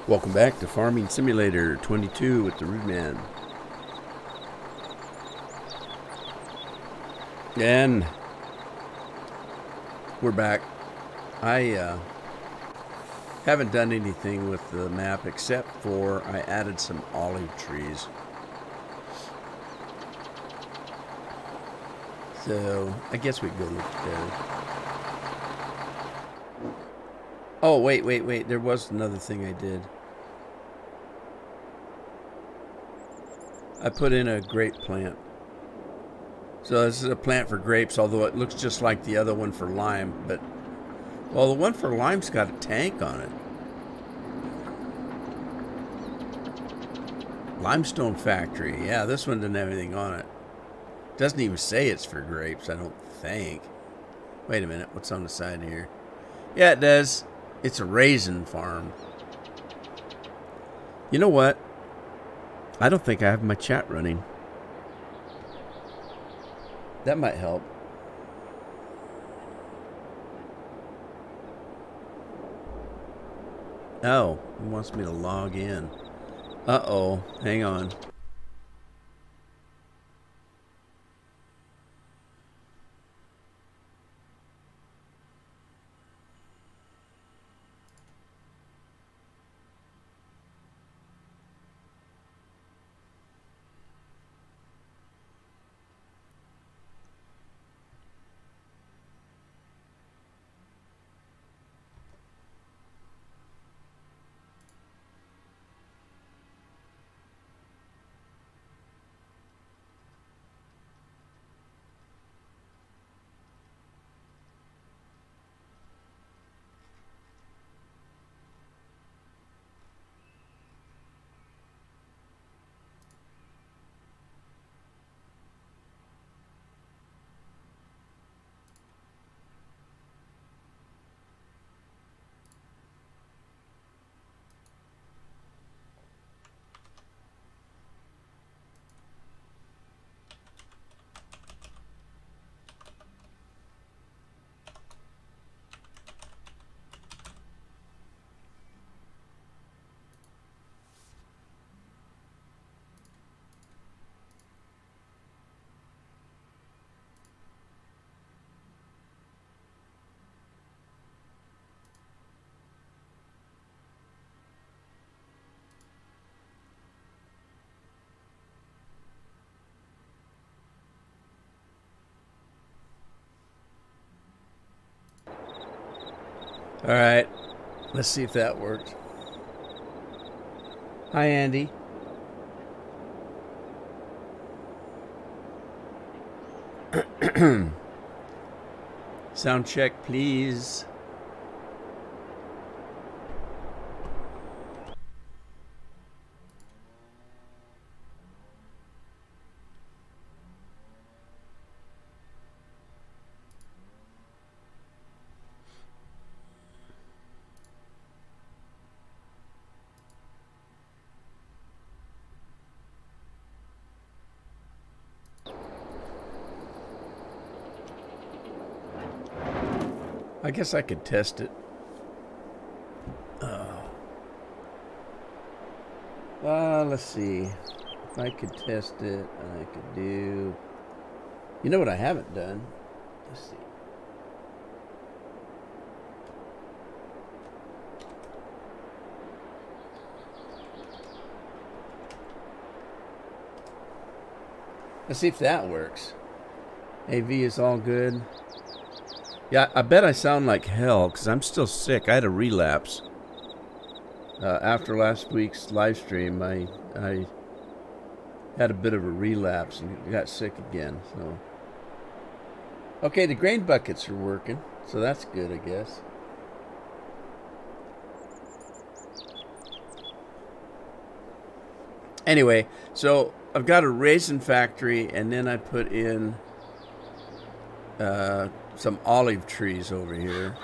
Welcome back to Farming Simulator 22 with the Rude Man. And we're back. I haven't done anything with the map except for I added some olive trees. So I guess we go look at those. Oh, wait. There was another thing I did. I put in a grape plant. So this is a plant for grapes, although it looks just like the other one for lime. But, well, the one for lime's got a tank on it. Limestone factory. Yeah, this one doesn't have anything on it. Doesn't even say it's for grapes, I don't think. Wait a minute, what's on the side here? Yeah, it does. It's a raisin farm. You know what? I don't think I have my chat running. That might help. Oh, it wants me to log in. Uh-oh, hang on. All right, let's see if that worked. Hi, Andy. Sound check, please. I guess I could test it. Let's see. If I could test it, I could do... You know what I haven't done? Let's see. Let's see if that works. AV is all good. Yeah, I bet I sound like hell because I'm still sick. I had a relapse. After last week's live stream, I had a bit of a relapse and got sick again. So, okay, the grain buckets are working, so that's good, I guess. Anyway, so I've got a raisin factory, and then I put in some olive trees over here.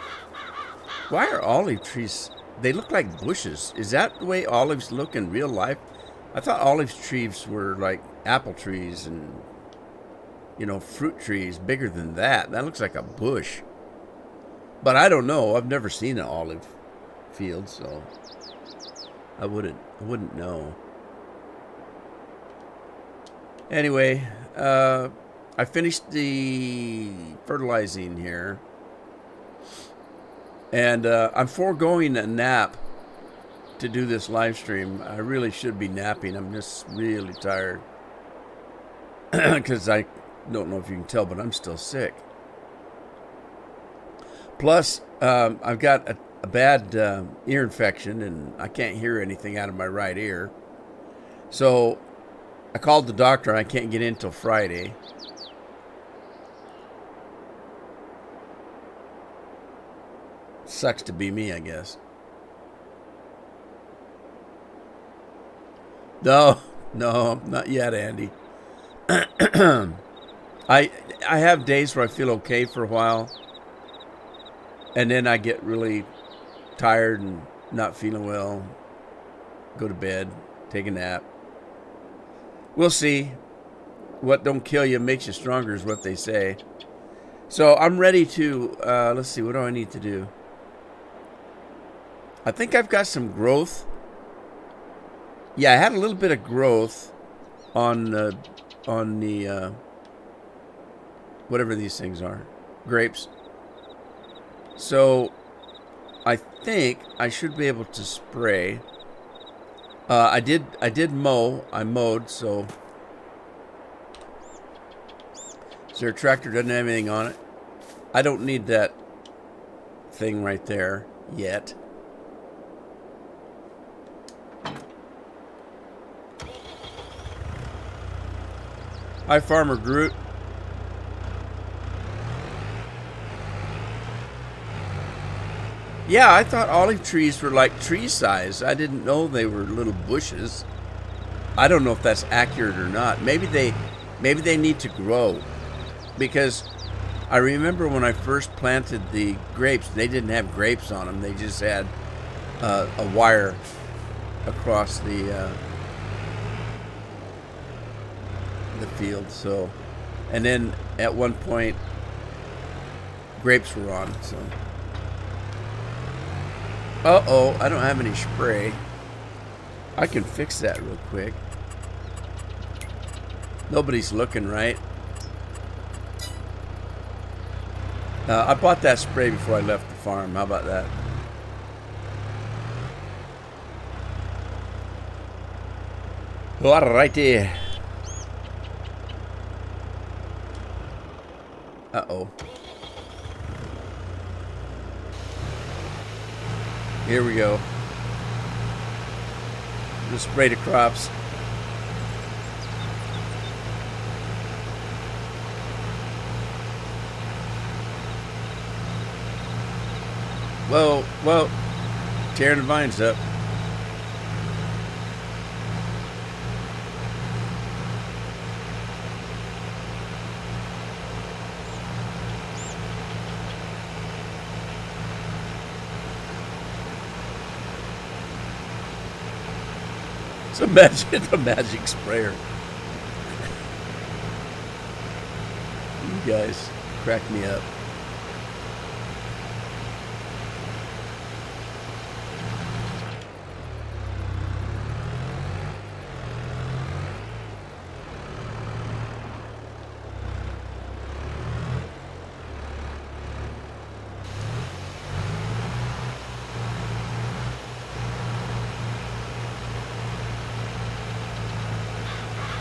Why are olive trees... They look like bushes. Is that the way olives look in real life? I thought olive trees were like apple trees and, you know, fruit trees bigger than that. That looks like a bush. But I don't know. I've never seen an olive field, so I wouldn't know. Anyway, I finished the fertilizing here. And I'm foregoing a nap to do this live stream. I really should be napping. I'm just really tired. Because I don't know if you can tell, but I'm still sick. Plus, I've got a bad ear infection, and I can't hear anything out of my right ear. So I called the doctor, and I can't get in until Friday. Sucks to be me, I guess. No, not yet, Andy. I have days where I feel okay for a while, and then I get really tired and not feeling well. Go to bed, take a nap. We'll see. What don't kill you makes you stronger is what they say. So I'm ready to, let's see, what do I need to do? I think I've got some growth. Yeah, I had a little bit of growth on the whatever these things are, grapes. So I think I should be able to spray. I did mow. I mowed. So their tractor doesn't have anything on it. I don't need that thing right there yet. Hi, Farmer Groot. Yeah, I thought olive trees were like tree size. I didn't know they were little bushes. I don't know if that's accurate or not. Maybe they need to grow, because I remember when I first planted the grapes, they didn't have grapes on them. They just had a wire across the field. So, and then at one point, grapes were on. So, I don't have any spray. I can fix that real quick. Nobody's looking, right? I bought that spray before I left the farm. How about that? Alrighty. Uh-oh. Here we go. Just spray the crops. Whoa, tearing the vines up. It's a magic sprayer. You guys crack me up.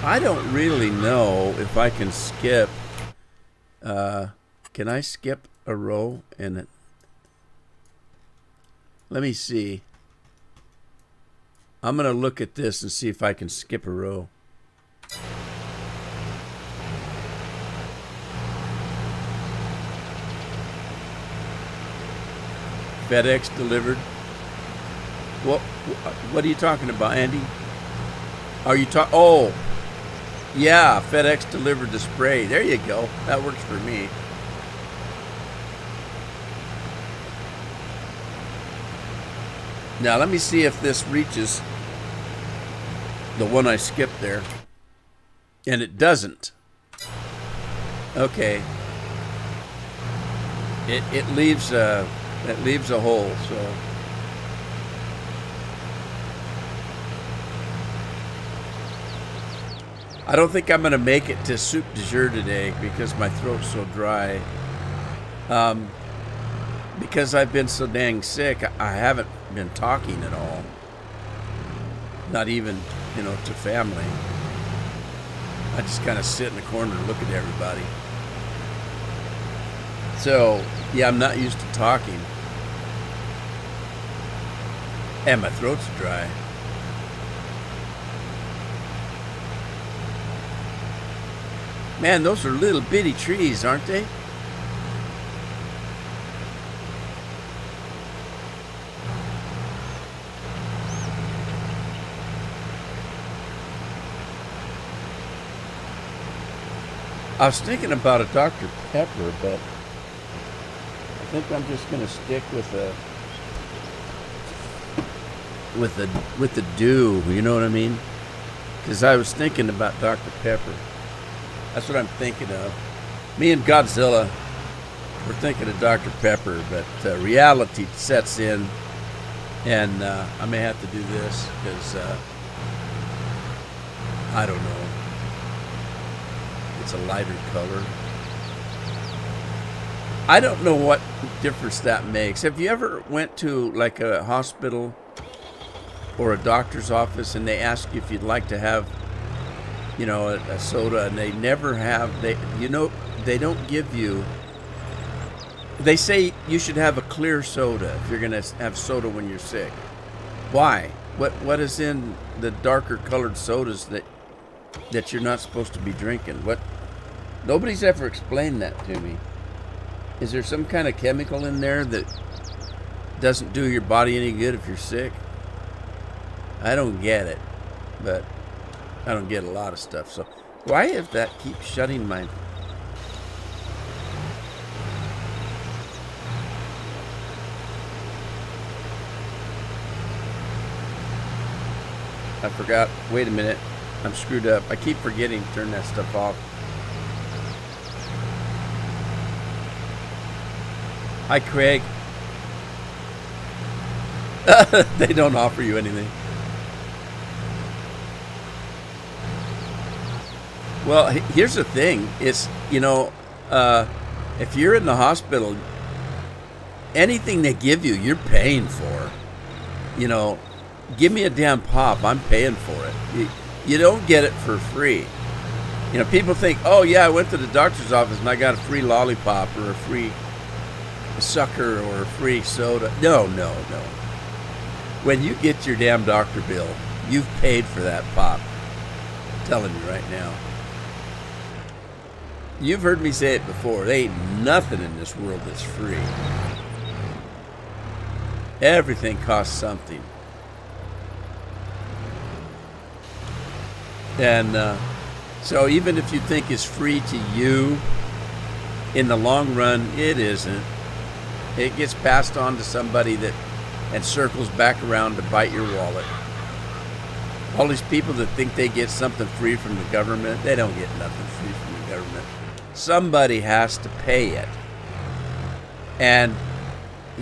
I don't really know if I can skip. Can I skip a row in it? Let me see. I'm going to look at this and see if I can skip a row. FedEx delivered. What are you talking about, Andy? Are you talking? Oh. Yeah, FedEx delivered the spray. There you go. That works for me. Now, let me see if this reaches the one I skipped there. And it doesn't. Okay. It leaves a hole, so I don't think I'm going to make it to soup du jour today because my throat's so dry. Because I've been so dang sick, I haven't been talking at all. Not even, to family. I just kind of sit in the corner and look at everybody. So, yeah, I'm not used to talking. And my throat's dry. Man, those are little bitty trees, aren't they? I was thinking about a Dr. Pepper, but I think I'm just going to stick with the dew, you know what I mean? Because I was thinking about Dr. Pepper. That's what I'm thinking of. Me and Godzilla were thinking of Dr. Pepper, but reality sets in, and I may have to do this because I don't know. It's a lighter color. I don't know what difference that makes. Have you ever went to like a hospital or a doctor's office and they ask you if you'd like to have, a soda, and they never have, they don't give you, they say you should have a clear soda if you're going to have soda when you're sick. Why? What is in the darker colored sodas that you're not supposed to be drinking? Nobody's ever explained that to me. Is there some kind of chemical in there that doesn't do your body any good if you're sick? I don't get it, but I don't get a lot of stuff. So why if that keeps shutting my... I forgot. Wait a minute. I'm screwed up. I keep forgetting to turn that stuff off. Hi, Craig. They don't offer you anything. Well, here's the thing. It's, if you're in the hospital, anything they give you, you're paying for. Give me a damn pop. I'm paying for it. You don't get it for free. People think, oh, yeah, I went to the doctor's office and I got a free lollipop or a free sucker or a free soda. No. When you get your damn doctor bill, you've paid for that pop. I'm telling you right now. You've heard me say it before. There ain't nothing in this world that's free. Everything costs something. And so even if you think it's free to you, in the long run, it isn't. It gets passed on to somebody and circles back around to bite your wallet. All these people that think they get something free from the government, they don't get nothing free from the government. Somebody has to pay it. And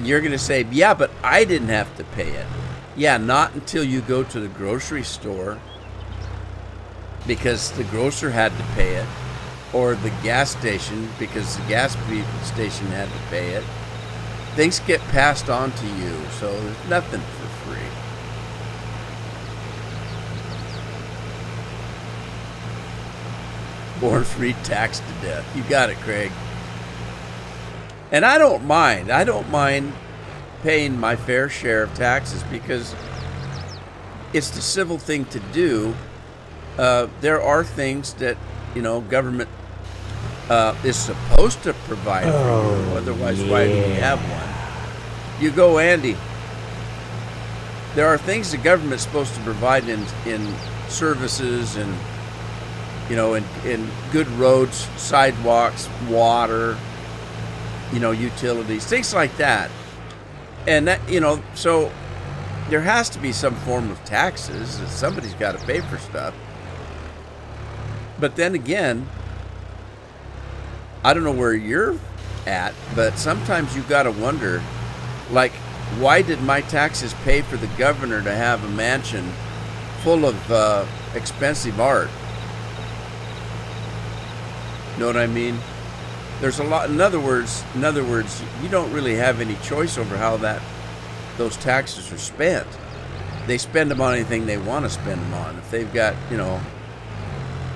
you're going to say, yeah, but I didn't have to pay it. Yeah, not until you go to the grocery store, because the grocer had to pay it, or the gas station because the gas station had to pay it. Things get passed on to you, so there's nothing for free. Born free, taxed to death. You got it, Craig. And I don't mind. I don't mind paying my fair share of taxes because it's the civil thing to do. There are things that, government is supposed to provide for you. Otherwise, why do we have one? You go, Andy. There are things the government's supposed to provide in services and, in good roads, sidewalks, water, utilities, things like that. And that, so there has to be some form of taxes. Somebody's got to pay for stuff. But then again, I don't know where you're at, but sometimes you got to wonder, like, why did my taxes pay for the governor to have a mansion full of expensive art? Know what I mean? There's a lot. In other words, you don't really have any choice over how those taxes are spent. They spend them on anything they want to spend them on. If they've got,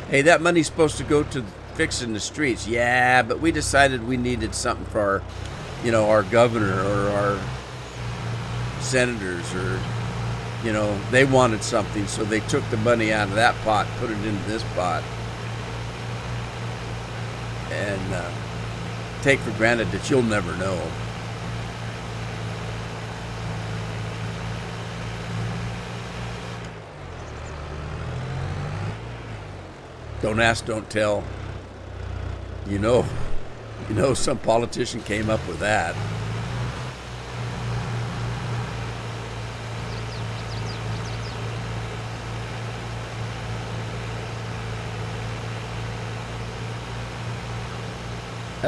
hey, that money's supposed to go to fixing the streets. Yeah, but we decided we needed something for our governor or our senators, or they wanted something, so they took the money out of that pot, put it into this pot, and take for granted that you'll never know. Don't ask, don't tell. Some politician came up with that.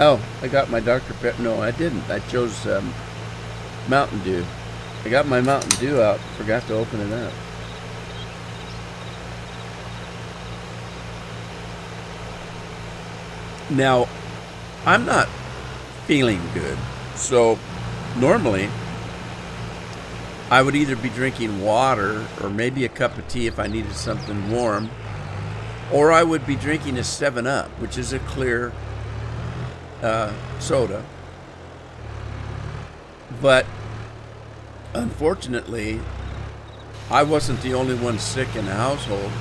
Oh, I got my Dr. Pepper. No, I didn't. I chose Mountain Dew. I got my Mountain Dew out. Forgot to open it up. Now, I'm not feeling good. So, normally, I would either be drinking water or maybe a cup of tea if I needed something warm, or I would be drinking a 7-Up, which is a clear soda. But unfortunately, I wasn't the only one sick in the household.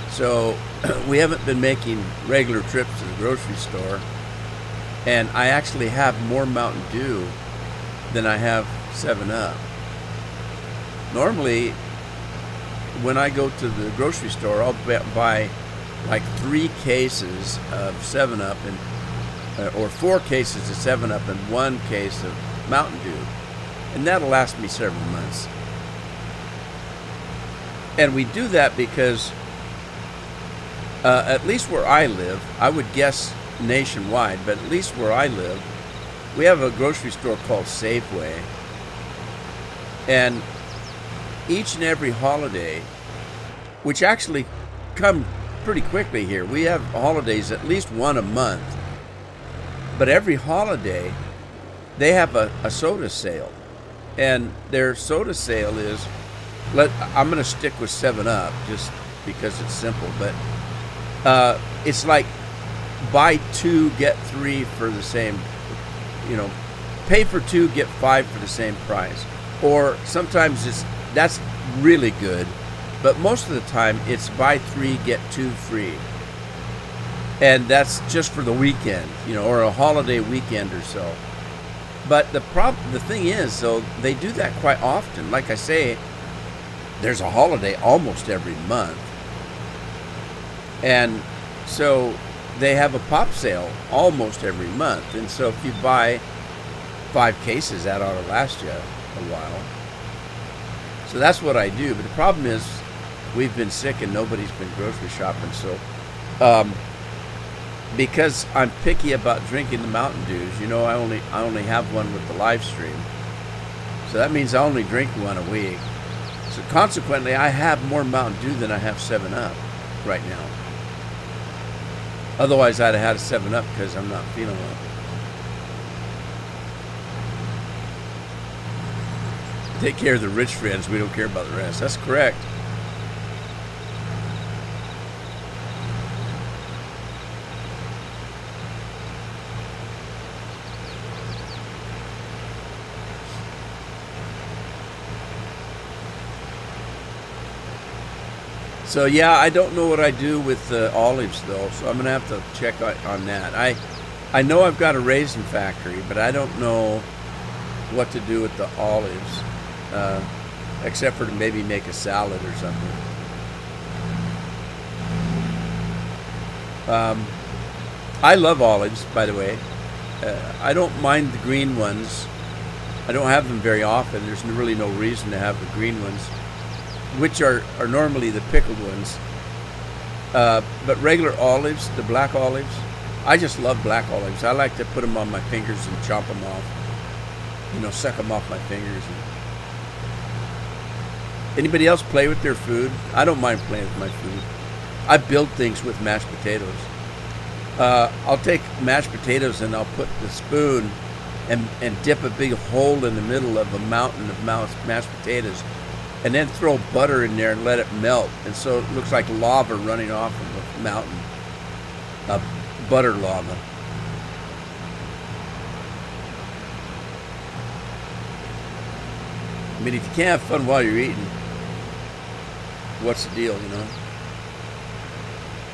So we haven't been making regular trips to the grocery store. And I actually have more Mountain Dew than I have 7-Up. Normally, when I go to the grocery store, I'll buy like 3 cases of 7-Up or 4 cases of 7-Up and 1 case of Mountain Dew. And that'll last me several months. And we do that because at least where I live, I would guess nationwide, but at least where I live, we have a grocery store called Safeway. And each and every holiday, which actually come pretty quickly here, we have holidays, at least one a month. But every holiday, they have a soda sale. And their soda sale is, I'm going to stick with 7-Up just because it's simple, but it's like buy 2, get 3 for the same, pay for 2, get 5 for the same price. Or sometimes that's really good, but most of the time it's buy 3, get 2 free. And that's just for the weekend, or a holiday weekend or so. But the thing is, though, they do that quite often. Like I say, there's a holiday almost every month. And so they have a pop sale almost every month. And so if you buy 5 cases, that ought to last you a while. So that's what I do. But the problem is we've been sick and nobody's been grocery shopping. So because I'm picky about drinking the Mountain Dews, I only have one with the live stream. So that means I only drink one a week. So consequently, I have more Mountain Dew than I have 7-Up right now. Otherwise, I'd have had a 7-Up because I'm not feeling well. Take care of the rich friends. We don't care about the rest. That's correct. So yeah, I don't know what I do with the olives though, so I'm gonna have to check on that. I know I've got a raisin factory, but I don't know what to do with the olives, except for to maybe make a salad or something. I love olives, by the way. I don't mind the green ones. I don't have them very often. There's really no reason to have the green ones, which are normally the pickled ones. But regular olives, the black olives, I just love black olives. I like to put them on my fingers and chop them off. Suck them off my fingers. Anybody else play with their food? I don't mind playing with my food. I build things with mashed potatoes. I'll take mashed potatoes and I'll put the spoon and dip a big hole in the middle of a mountain of mashed potatoes, and then throw butter in there and let it melt, and so it looks like lava running off of a mountain of butter lava. I mean, if you can't have fun while you're eating, what's the deal, you know?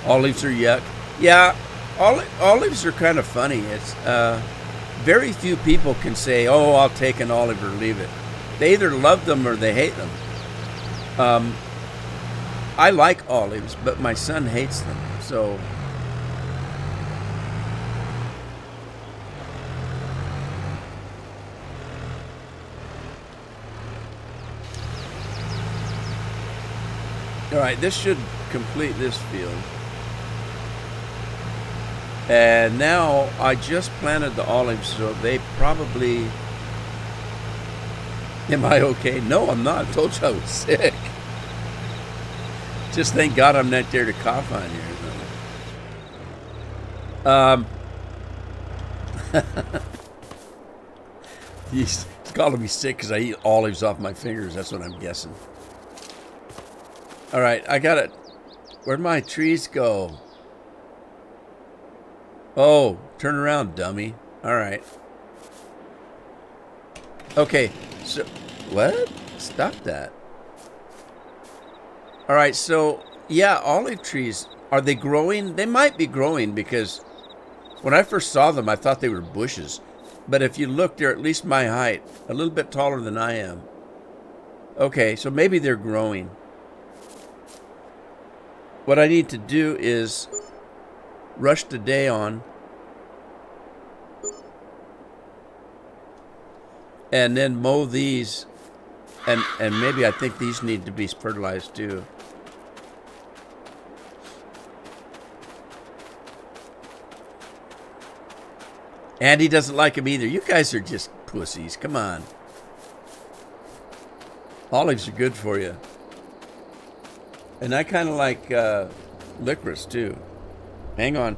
Olives are yuck. Yeah, olives are kind of funny. It's very few people can say, "Oh, I'll take an olive or leave it." They either love them or they hate them. I like olives, but my son hates them. So, all right, this should complete this field. And now I just planted the olives, so they probably... Am I okay? No, I'm not. I told you I was sick. Just thank God I'm not there to cough on you. He's calling me sick because I eat olives off my fingers. That's what I'm guessing. All right, I got it. Where'd my trees go? Oh, turn around, dummy. All right. Okay, so... What? Stop that. All right, so, yeah, olive trees, are they growing? They might be growing because when I first saw them, I thought they were bushes. But if you look, they're at least my height, a little bit taller than I am. Okay, so maybe they're growing. What I need to do is rush the day on, and then mow these, and maybe I think these need to be fertilized too. Andy doesn't like them either. You guys are just pussies. Come on. Olives are good for you. And I kind of like licorice too. Hang on.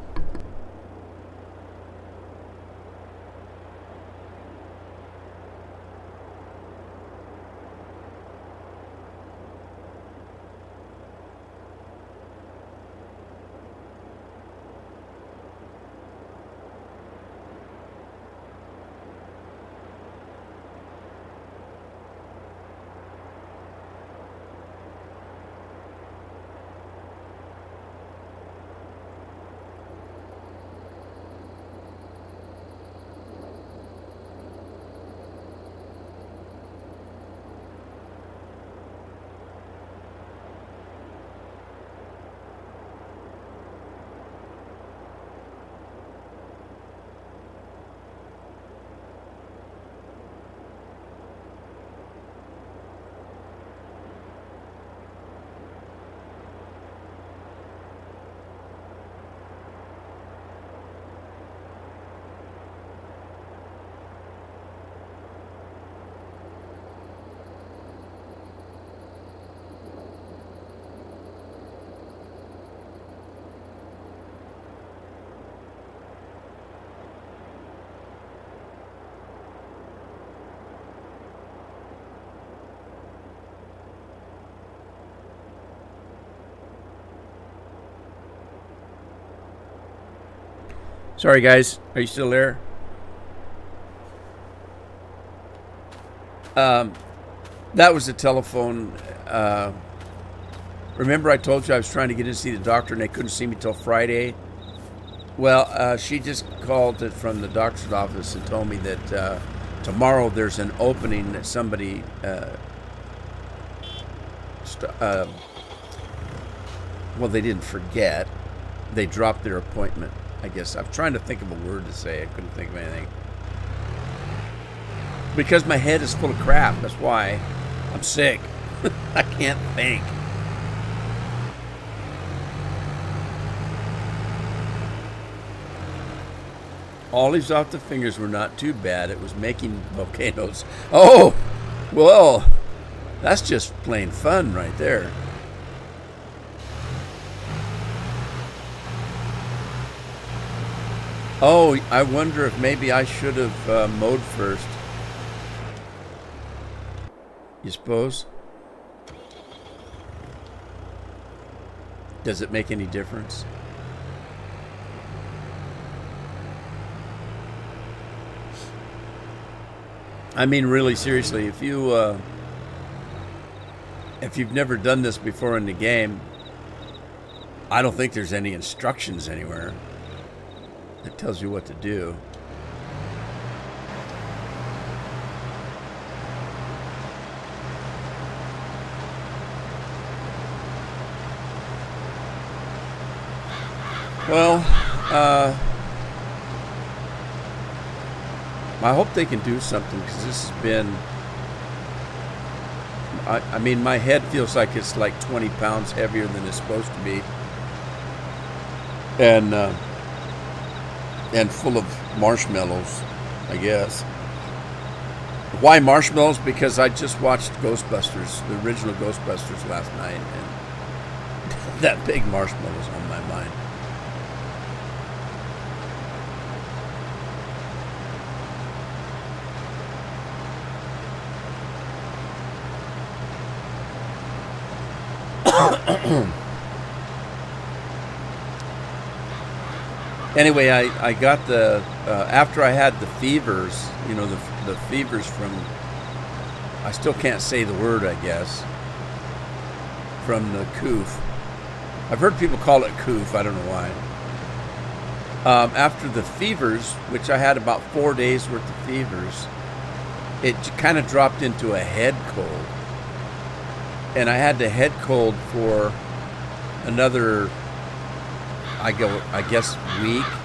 Sorry, guys. Are you still there? That was the telephone. Remember I told you I was trying to get in to see the doctor and they couldn't see me till Friday? Well, she just called it from the doctor's office and told me that tomorrow there's an opening that somebody... well, they didn't forget. They dropped their appointment. I guess I'm trying to think of a word to say. I couldn't think of anything. Because my head is full of crap. That's why I'm sick. I can't think. Olives off the fingers were not too bad. It was making volcanoes. Oh, well, that's just plain fun right there. Oh, I wonder if maybe I should have mowed first. You suppose? Does it make any difference? I mean, really seriously, if you've never done this before in the game, I don't think there's any instructions anywhere that tells you what to do. Well, I hope they can do something, because this has been, I mean, my head feels like it's like 20 pounds heavier than it's supposed to be. And full of marshmallows, I guess. Why marshmallows? Because I just watched Ghostbusters, the original Ghostbusters, last night, and that big marshmallow's on my mind. Anyway, I got the, after I had the fevers, you know, the fevers from, I still can't say the word, I guess, from the coof. I've heard people call it coof, I don't know why. After the fevers, which I had about 4 days worth of fevers, it kind of dropped into a head cold. And I had the head cold for another, I guess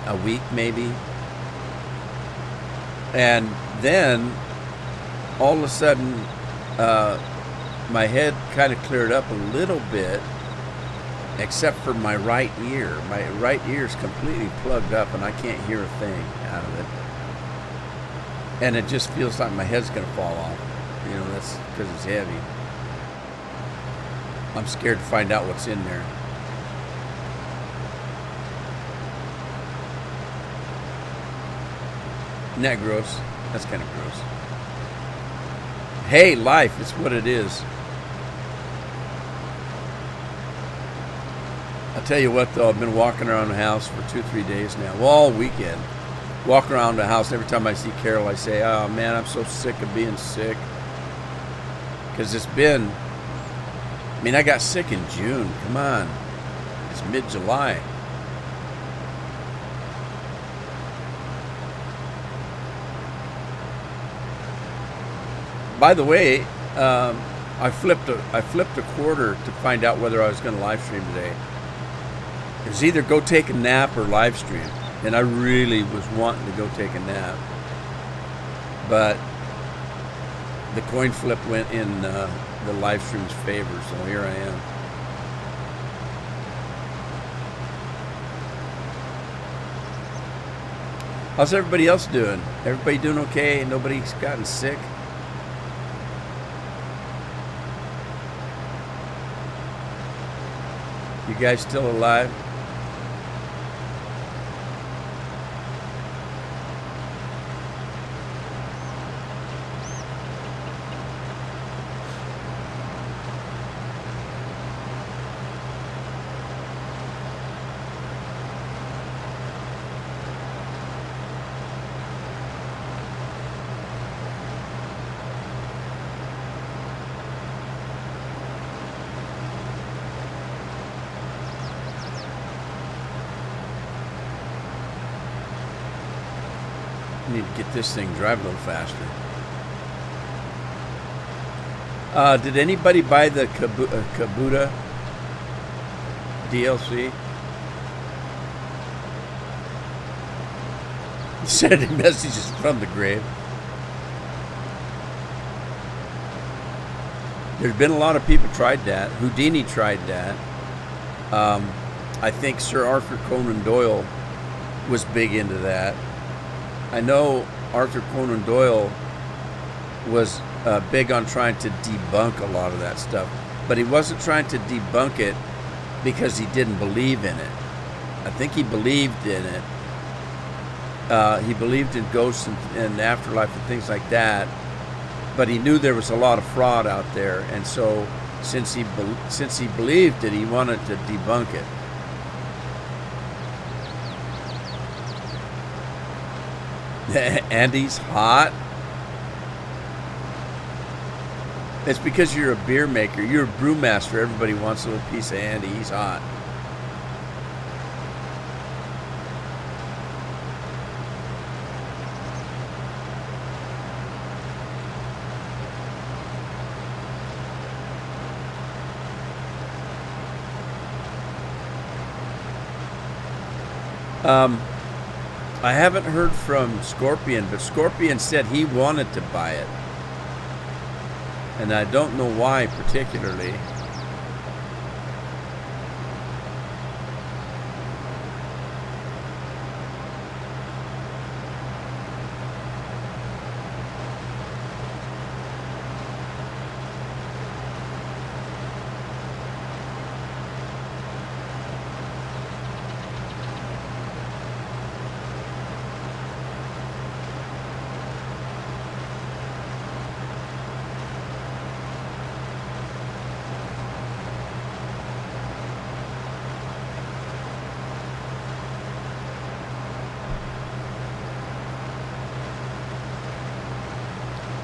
a week maybe. And then all of a sudden, my head kind of cleared up a little bit, except for my right ear. My right ear is completely plugged up, and I can't hear a thing out of it. And it just feels like my head's going to fall off. You know, that's because it's heavy. I'm scared to find out what's in there. Isn't that gross? That's kind of gross. Hey, life, it's what it is. I'll tell you what, though, I've been walking around the house for 2-3 days now. Well, all weekend. Walking around the house, every time I see Carol, I say, oh, man, I'm so sick of being sick. Because it's been, I mean, I got sick in June. Come on. It's mid-July. By the way, I flipped a quarter to find out whether I was going to live stream today. It was either go take a nap or live stream, and I really was wanting to go take a nap. But the coin flip went in the live stream's favor, so here I am. How's everybody else doing? Everybody doing okay? Nobody's gotten sick? You guys still alive? Need to get this thing drive a little faster. Did anybody buy the Kabuta DLC? Sending messages from the grave. There's been a lot of people tried that. Houdini tried that. I think Sir Arthur Conan Doyle was big into that. I know Arthur Conan Doyle was big on trying to debunk a lot of that stuff, but he wasn't trying to debunk it because he didn't believe in it. I think he believed in it, He believed in ghosts and afterlife and things like that, but he knew there was a lot of fraud out there, and so since he believed it, he wanted to debunk it. Andy's hot. It's because you're a beer maker. You're a brewmaster. Everybody wants a little piece of Andy. He's hot. I haven't heard from Scorpion, but Scorpion said he wanted to buy it. And I don't know why particularly.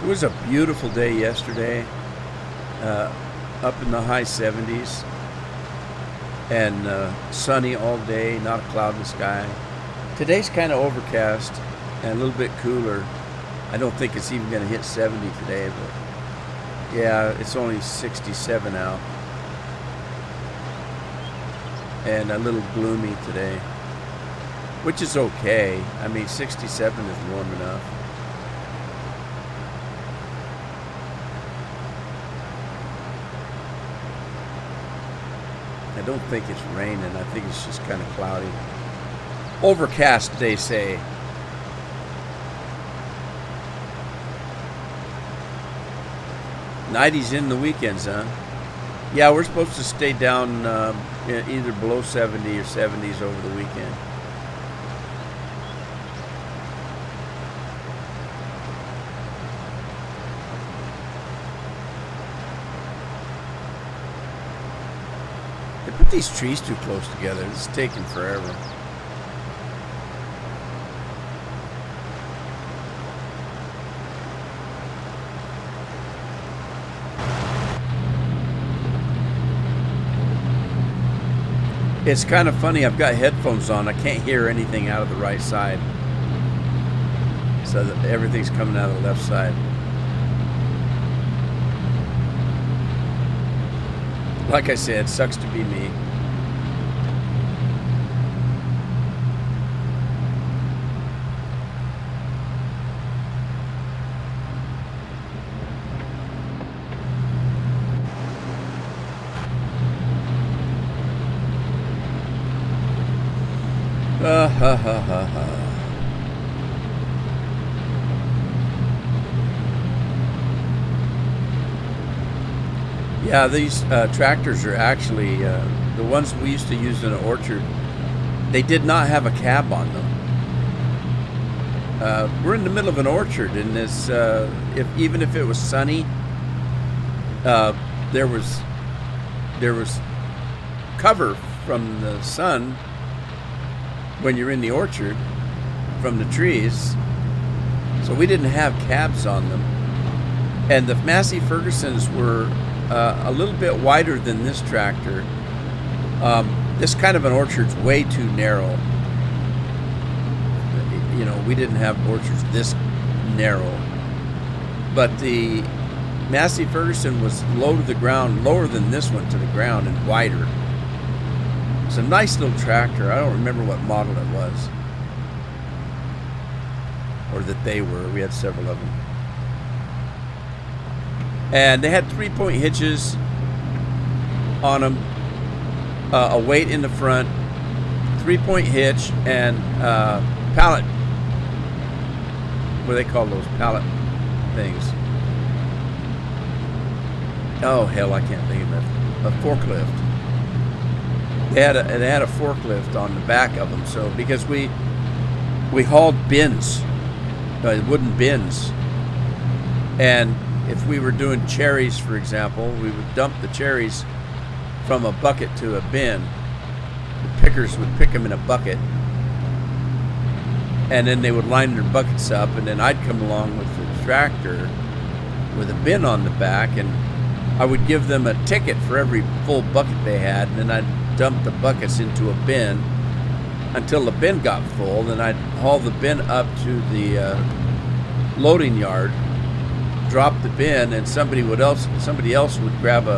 It was a beautiful day yesterday, up in the high 70s, and sunny all day, not a cloud in the sky. Today's kind of overcast and a little bit cooler. I don't think it's even going to hit 70 today, but yeah, it's only 67 out. And a little gloomy today, which is okay. I mean, 67 is warm enough. I don't think it's raining. I think it's just kind of cloudy. Overcast, they say. Nighties in the weekends, huh? Yeah, we're supposed to stay down either below 70 or 70s over the weekend. They put these trees too close together. This is taking forever. It's kind of funny. I've got headphones on. I can't hear anything out of the right side. So that everything's coming out of the left side. Like I said, sucks to be me. Ha ha ha ha. Yeah, these tractors are actually the ones we used to use in an orchard. They did not have a cab on them. We're in the middle of an orchard, and this, even if it was sunny, there was cover from the sun when you're in the orchard from the trees. So we didn't have cabs on them, and the Massey Fergusons were a little bit wider than this tractor. This kind of an orchard's way too narrow. You know, we didn't have orchards this narrow. But the Massey Ferguson was low to the ground, lower than this one to the ground, and wider. It's a nice little tractor. I don't remember what model it was, or that they were. We had several of them. And they had 3-point hitches on them, a weight in the front, 3-point hitch, and pallet. What do they call those pallet things? Oh hell, I can't think of it. A forklift. They had a forklift on the back of them. So because we we hauled bins, wooden bins. And if we were doing cherries, for example, we would dump the cherries from a bucket to a bin. The pickers would pick them in a bucket, and then they would line their buckets up, and then I'd come along with the tractor with a bin on the back, and I would give them a ticket for every full bucket they had, and then I'd dump the buckets into a bin until the bin got full. Then I'd haul the bin up to the loading yard, drop the bin, and somebody else would grab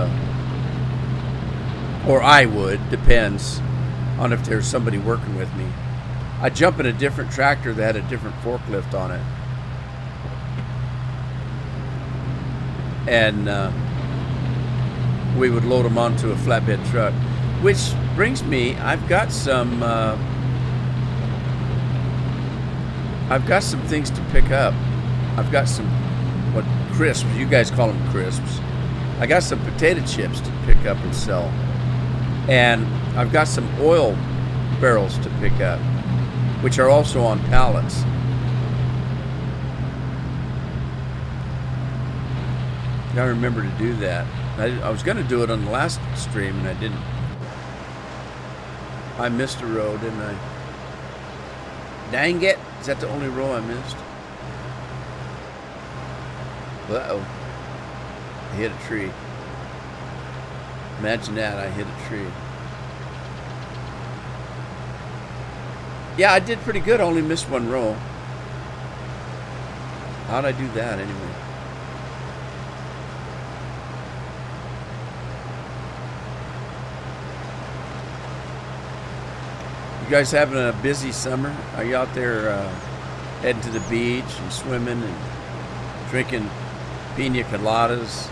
or I would, depends on if there's somebody working with me. I'd jump in a different tractor that had a different forklift on it. And we would load them onto a flatbed truck. Which brings me, I've got some things to pick up. I've got some, crisps, you guys call them crisps. I got some potato chips to pick up and sell. And I've got some oil barrels to pick up, which are also on pallets. I remember to do that. I was going to do it on the last stream, and I didn't. I missed a row, didn't I? Dang it. Is that the only row I missed? Uh-oh. I hit a tree. Imagine that, I hit a tree. Yeah, I did pretty good. I only missed one row. How'd I do that anyway? You guys having a busy summer? Are you out there heading to the beach and swimming and drinking pina coladas?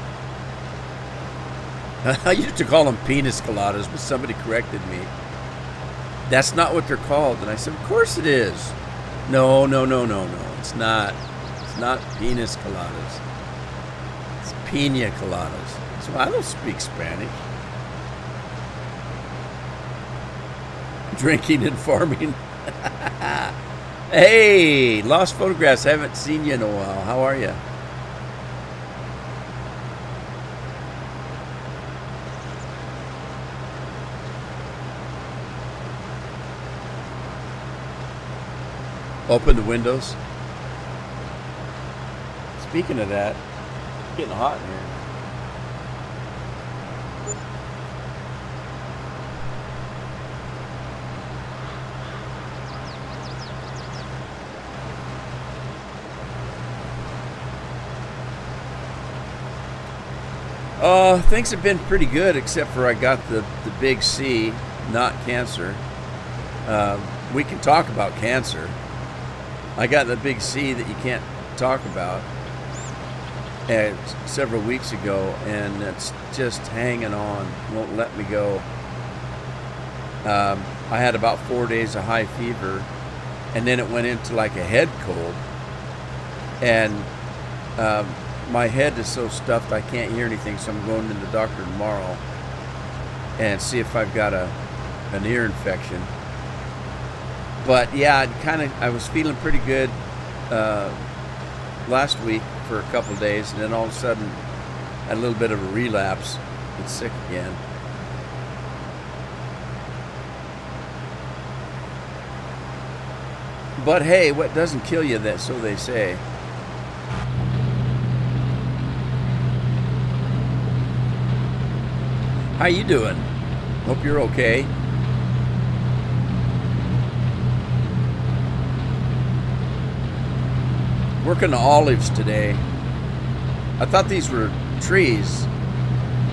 I used to call them penis coladas, but somebody corrected me. That's not what they're called. And I said, of course it is. No. It's not. It's not penis coladas. It's pina coladas. So I don't speak Spanish. Drinking and farming. Hey, Lost Photographs. Haven't seen you in a while. How are you? Open the windows. Speaking of that, it's getting hot in here. Things have been pretty good, except for I got the big C, not cancer. We can talk about cancer. I got the big C that you can't talk about several weeks ago, and it's just hanging on, won't let me go. I had about 4 days of high fever, and then it went into like a head cold, and my head is so stuffed I can't hear anything, so I'm going to the doctor tomorrow and see if I've got an ear infection. But yeah, I was feeling pretty good last week for a couple of days, and then all of a sudden I had a little bit of a relapse. It's sick again. But hey, what doesn't kill you, that so they say. How you doing? Hope you're okay. Working the olives today. I thought these were trees.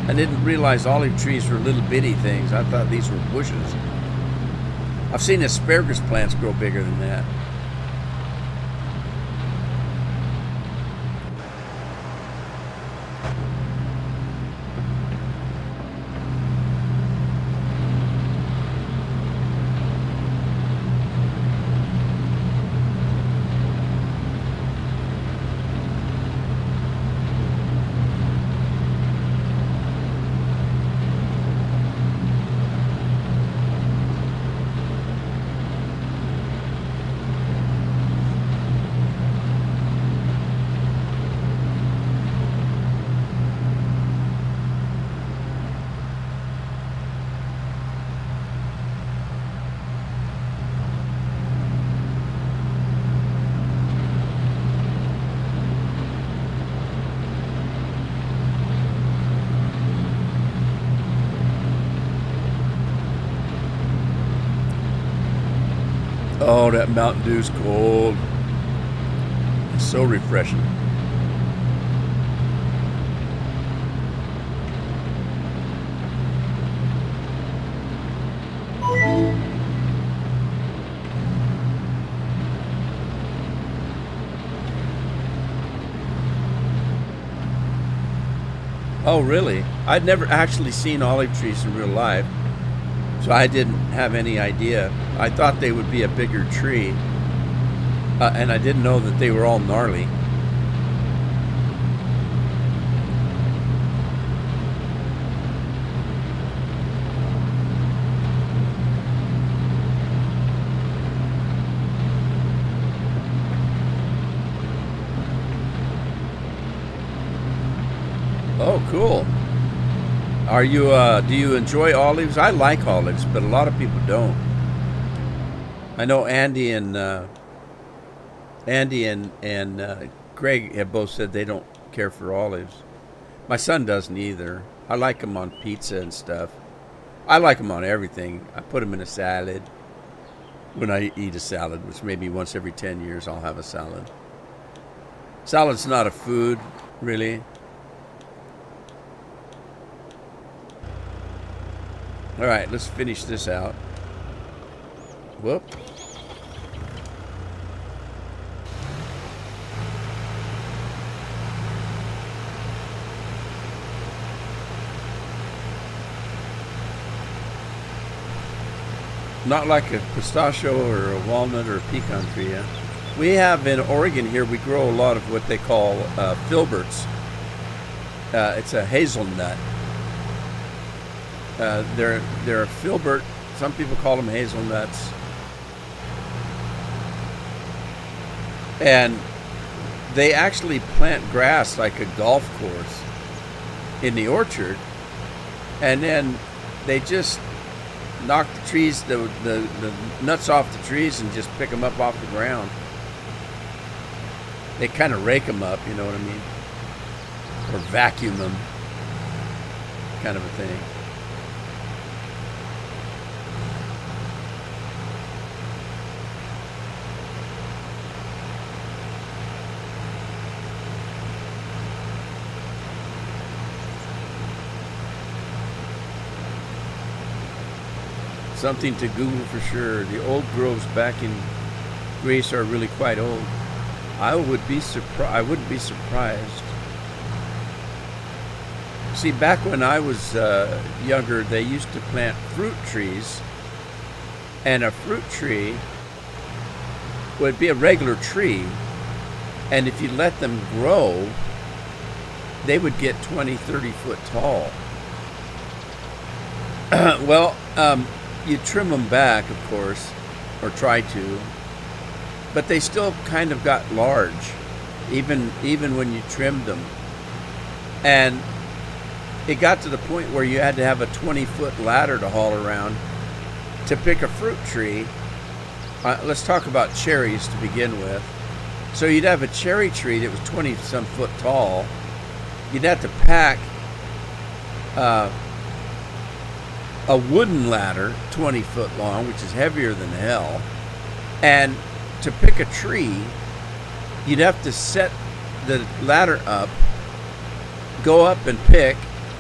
I didn't realize olive trees were little bitty things. I thought these were bushes. I've seen asparagus plants grow bigger than that. Oh, that Mountain Dew's cold. It's so refreshing. Oh, really? I'd never actually seen olive trees in real life, so I didn't have any idea. I thought they would be a bigger tree, and I didn't know that they were all gnarly. Oh, cool. Are you, do you enjoy olives? I like olives, but a lot of people don't. I know Andy and Greg have both said they don't care for olives. My son doesn't either. I like them on pizza and stuff. I like them on everything. I put them in a salad. When I eat a salad, which maybe once every 10 years I'll have a salad. Salad's not a food, really. All right, let's finish this out. Whoop. Not like a pistachio or a walnut or a pecan tree, yeah. We have in Oregon here, we grow a lot of what they call filberts. It's a hazelnut. They're a filbert. Some people call them hazelnuts. And they actually plant grass like a golf course in the orchard. And then they just knock the trees, the nuts off the trees and just pick them up off the ground. They kind of rake them up, you know what I mean? Or vacuum them, kind of a thing. Something to Google for sure. The old groves back in Greece are really quite old. I wouldn't be surprised. See, back when I was younger, they used to plant fruit trees, and a fruit tree would be a regular tree, and if you let them grow, they would get 20, 30 foot tall. Well, you trim them back, of course, or try to, but they still kind of got large, even when you trimmed them. And it got to the point where you had to have a 20-foot ladder to haul around to pick a fruit tree. Let's talk about cherries to begin with. So you'd have a cherry tree that was 20-some foot tall. You'd have to pack a wooden ladder 20 foot long, which is heavier than hell. And to pick a tree, you'd have to set the ladder up, go up and pick,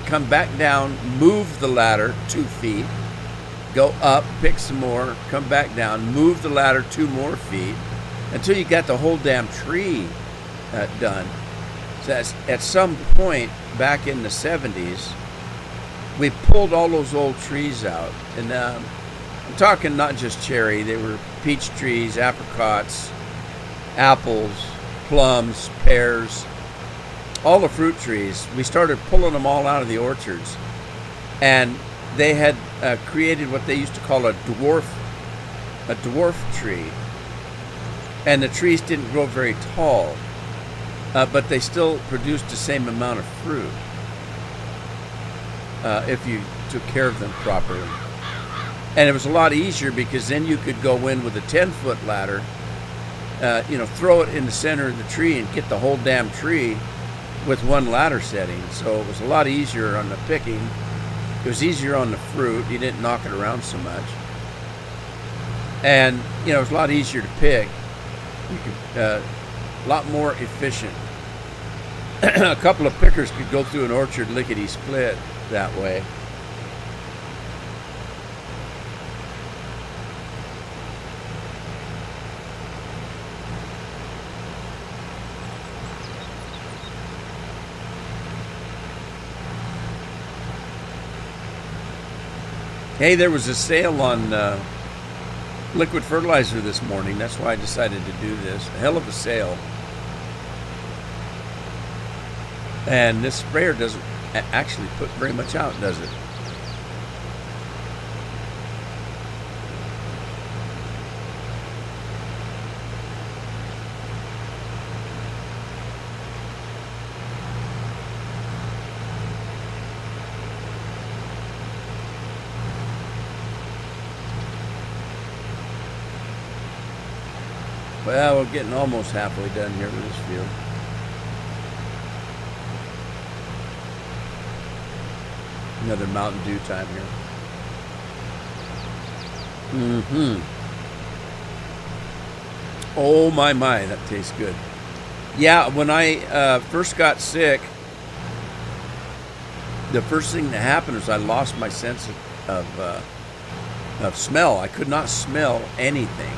come back down, move the ladder 2 feet, go up, pick some more, come back down, move the ladder 2 more feet, until you got the whole damn tree done. So at some point back in the 70s, we pulled all those old trees out. And I'm talking not just cherry, they were peach trees, apricots, apples, plums, pears, all the fruit trees. We started pulling them all out of the orchards. And they had created what they used to call a dwarf tree. And the trees didn't grow very tall, but they still produced the same amount of fruit. If you took care of them properly. And it was a lot easier because then you could go in with a 10-foot ladder, throw it in the center of the tree and get the whole damn tree with one ladder setting. So it was a lot easier on the picking. It was easier on the fruit. You didn't knock it around so much. And, you know, it's a lot easier to pick. You could, a lot more efficient. A couple of pickers could go through an orchard lickety-split that way. Hey, there was a sale on liquid fertilizer this morning. That's why I decided to do this. A hell of a sale. And this sprayer doesn't actually put very much out, does it? Well, we're getting almost halfway done here with this field. Another Mountain Dew time here. Oh my, that tastes good. Yeah, when I first got sick, the first thing that happened was I lost my sense of smell. I could not smell anything.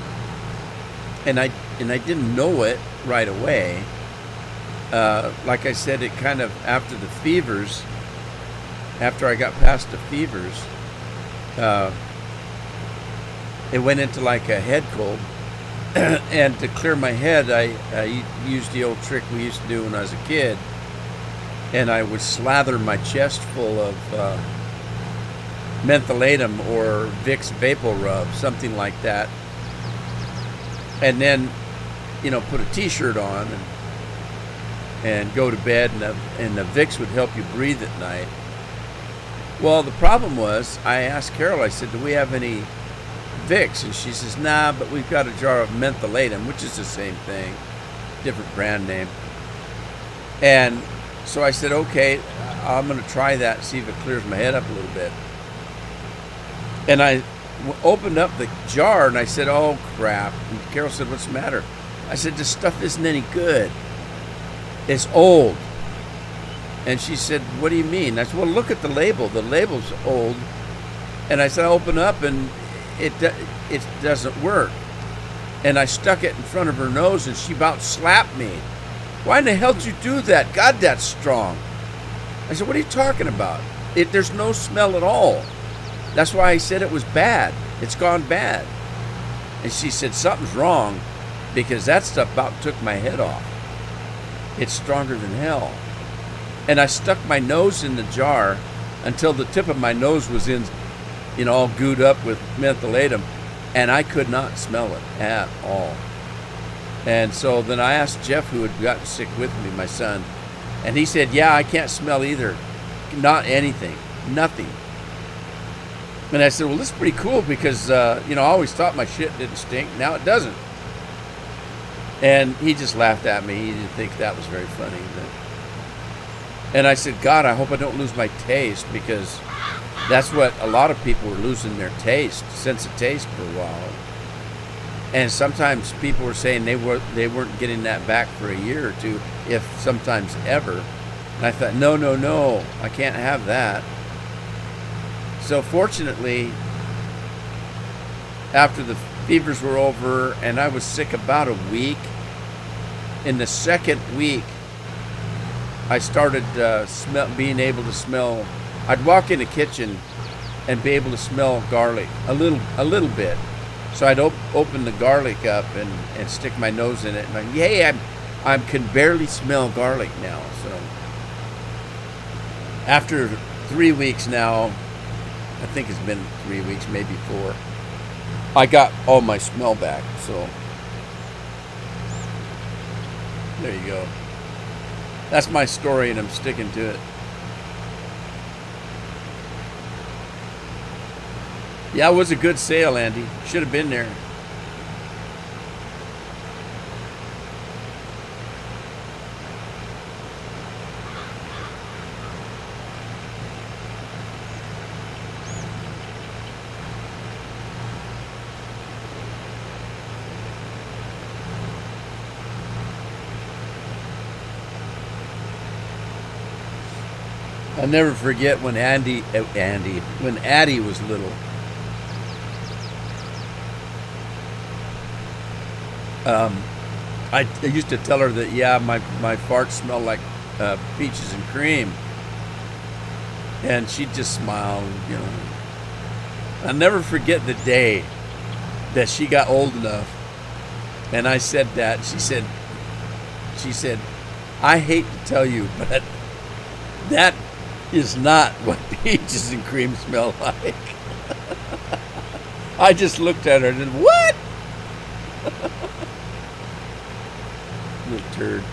And I didn't know it right away. Like I said, it kind of, after the fevers, after I got past the fevers, it went into like a head cold. And to clear my head, I used the old trick we used to do when I was a kid. And I would slather my chest full of mentholatum or Vicks Vapor Rub, something like that. And then, you know, put a t-shirt on and go to bed, and the Vicks would help you breathe at night. Well, the problem was, I asked Carol, I said, do we have any Vicks? And she says, nah, but we've got a jar of mentholatum, which is the same thing, different brand name. And so I said, okay, I'm going to try that and see if it clears my head up a little bit. And I opened up the jar and I said, oh crap. And Carol said, what's the matter? I said, this stuff isn't any good. It's old. And she said, what do you mean? I said, well, look at the label. The label's old. And I said, I open up and it doesn't work. And I stuck it in front of her nose and she about slapped me. Why in the hell did you do that? God, that's strong. I said, what are you talking about? There's no smell at all. That's why I said it was bad. It's gone bad. And she said, something's wrong because that stuff about took my head off. It's stronger than hell. And I stuck my nose in the jar until the tip of my nose was in, you know, all gooed up with mentholatum, and I could not smell it at all. And so then I asked Jeff, who had gotten sick with me, my son, and he said, yeah, I can't smell either. Not anything. Nothing. And I said, well, this is pretty cool because, you know, I always thought my shit didn't stink. Now it doesn't. And he just laughed at me. He didn't think that was very funny. And I said, God, I hope I don't lose my taste, because that's what a lot of people were losing, their taste, sense of taste for a while. And sometimes people were saying they weren't getting that back for a year or two, if sometimes ever. And I thought, no, I can't have that. So fortunately, after the fevers were over and I was sick about a week, in the second week, I started being able to smell. I'd walk in the kitchen and be able to smell garlic a little bit. So I'd open the garlic up and stick my nose in it, and I can barely smell garlic now. So after 3 weeks now, I think it's been 3 weeks, maybe 4, I got all my smell back. So there you go. That's my story, and I'm sticking to it. Yeah, it was a good sale, Andy. Should have been there. I'll never forget when when Addie was little. Um, I used to tell her that, yeah, my farts smell like peaches and cream, and she'd just smile, you know. I'll never forget the day that she got old enough, and I said that. She said, I hate to tell you, but that is not what peaches and cream smell like. I just looked at her and said, what? Little turd.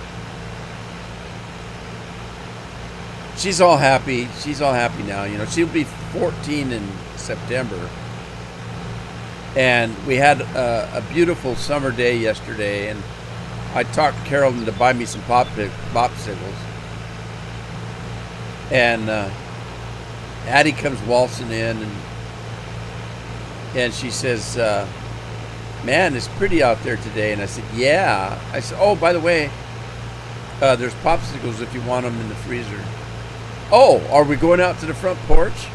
She's all happy. She's all happy now. You know, she'll be 14 in September. And we had a beautiful summer day yesterday, and I talked Carolyn to buy me some popsicles. And Addie comes waltzing in, and she says, man, it's pretty out there today. And I said, yeah. I said, oh, by the way, there's popsicles if you want them in the freezer. Oh, are we going out to the front porch?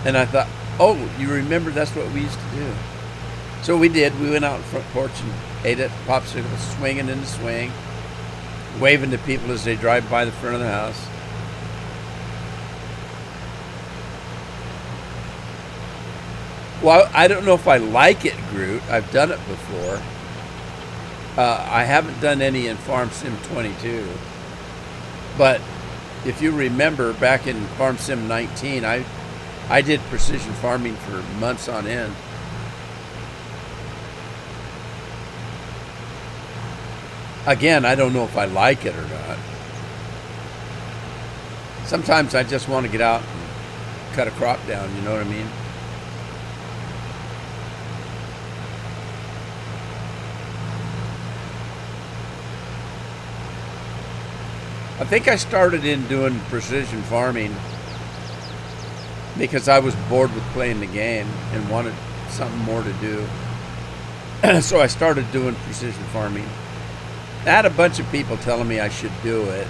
And I thought, oh, you remember that's what we used to do. So we did. We went out on the front porch and ate at popsicles, swinging in the swing, waving to people as they drive by the front of the house. Well, I don't know if I like it, Groot. I've done it before. I haven't done any in Farm Sim 22. But if you remember, back in Farm Sim 19, I did precision farming for months on end. Again, I don't know if I like it or not. Sometimes I just want to get out and cut a crop down, you know what I mean? I think I started in doing precision farming because I was bored with playing the game and wanted something more to do. So I started doing precision farming. I had a bunch of people telling me I should do it,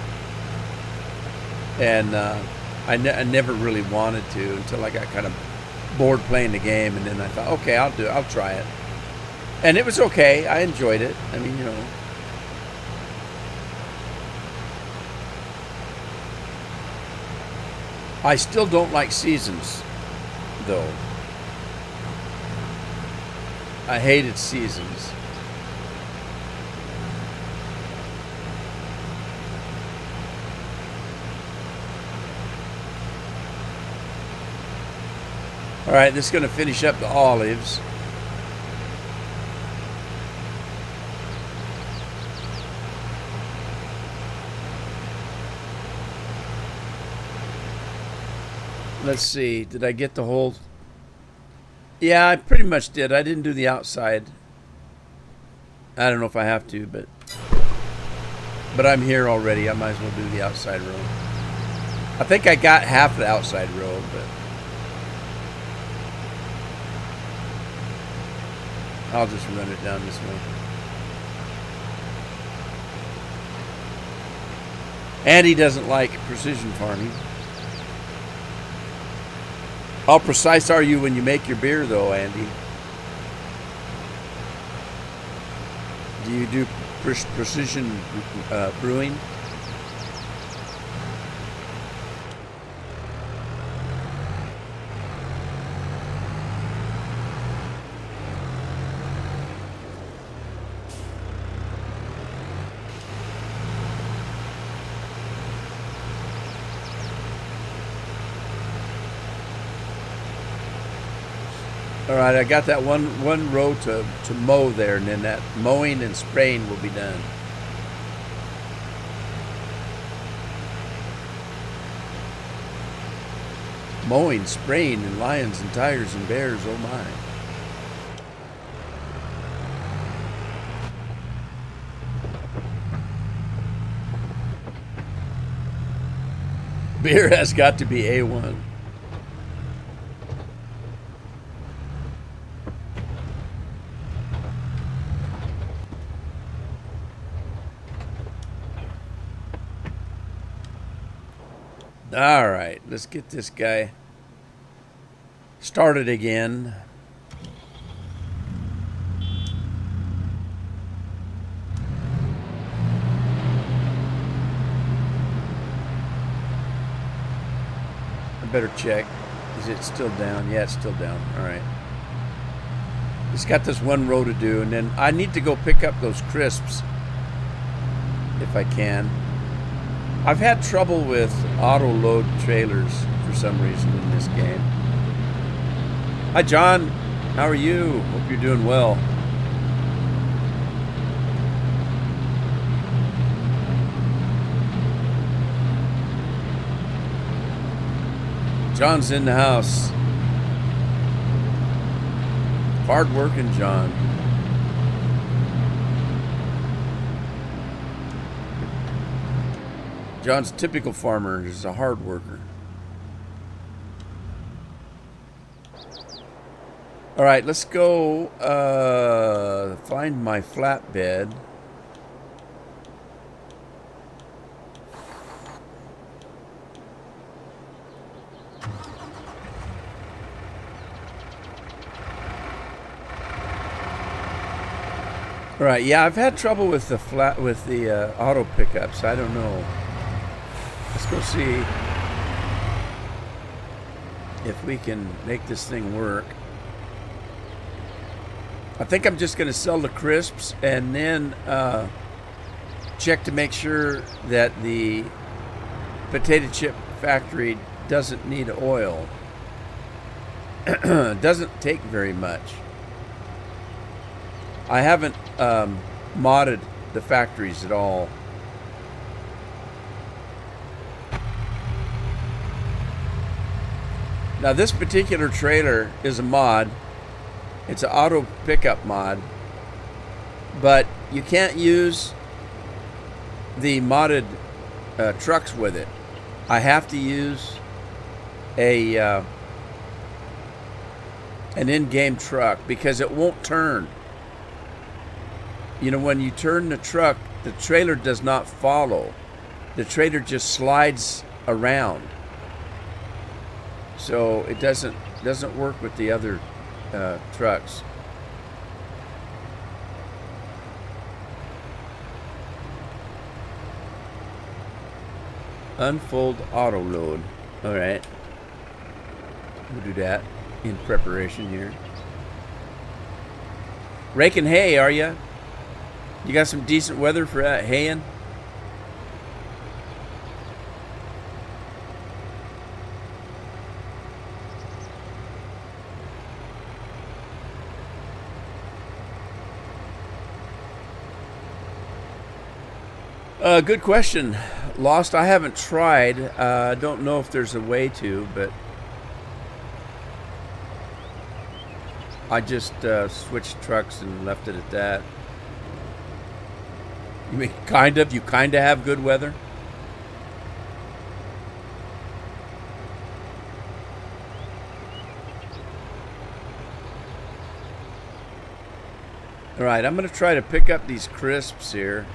and I never really wanted to until I got kind of bored playing the game, and then I thought, okay, I'll try it. And it was okay. I enjoyed it. I mean, you know. I still don't like seasons, though. I hated seasons. All right, this is going to finish up the olives. Let's see, did I get the whole? Yeah, I pretty much did. I didn't do the outside. I don't know if I have to, but I'm here already. I might as well do the outside row. I think I got half the outside row, but I'll just run it down this way. Andy doesn't like precision farming. How precise are you when you make your beer, though, Andy? Do you do precision brewing? All right, I got that one row to mow there, and then that mowing and spraying will be done. Mowing, spraying, and lions and tigers and bears, oh my. Beer has got to be A1. All right, let's get this guy started again. I better check. Is it still down? Yeah, it's still down. All right. It's got this one row to do, and then I need to go pick up those crisps if I can. I've had trouble with auto load trailers for some reason in this game. Hi, John. How are you? Hope you're doing well. John's in the house. Hard working John. John's a typical farmer. He's a hard worker. All right, let's go find my flatbed. All right, yeah, I've had trouble with the auto pickups. I don't know. Let's go see if we can make this thing work. I think I'm just going to sell the crisps and then check to make sure that the potato chip factory doesn't need oil. It doesn't take very much. I haven't modded the factories at all. Now this particular trailer is a mod. It's an auto pickup mod, but you can't use the modded trucks with it. I have to use an in-game truck because it won't turn. You know, when you turn the truck, the trailer does not follow. The trailer just slides around. So it doesn't work with the other trucks. Unfold auto load. All right. We'll do that in preparation here. Raking hay, are you? You got some decent weather for haying? Good question. Lost, I haven't tried. I don't know if there's a way to, but I just switched trucks and left it at that. You mean kind of? You kind of have good weather? All right, I'm going to try to pick up these crisps here.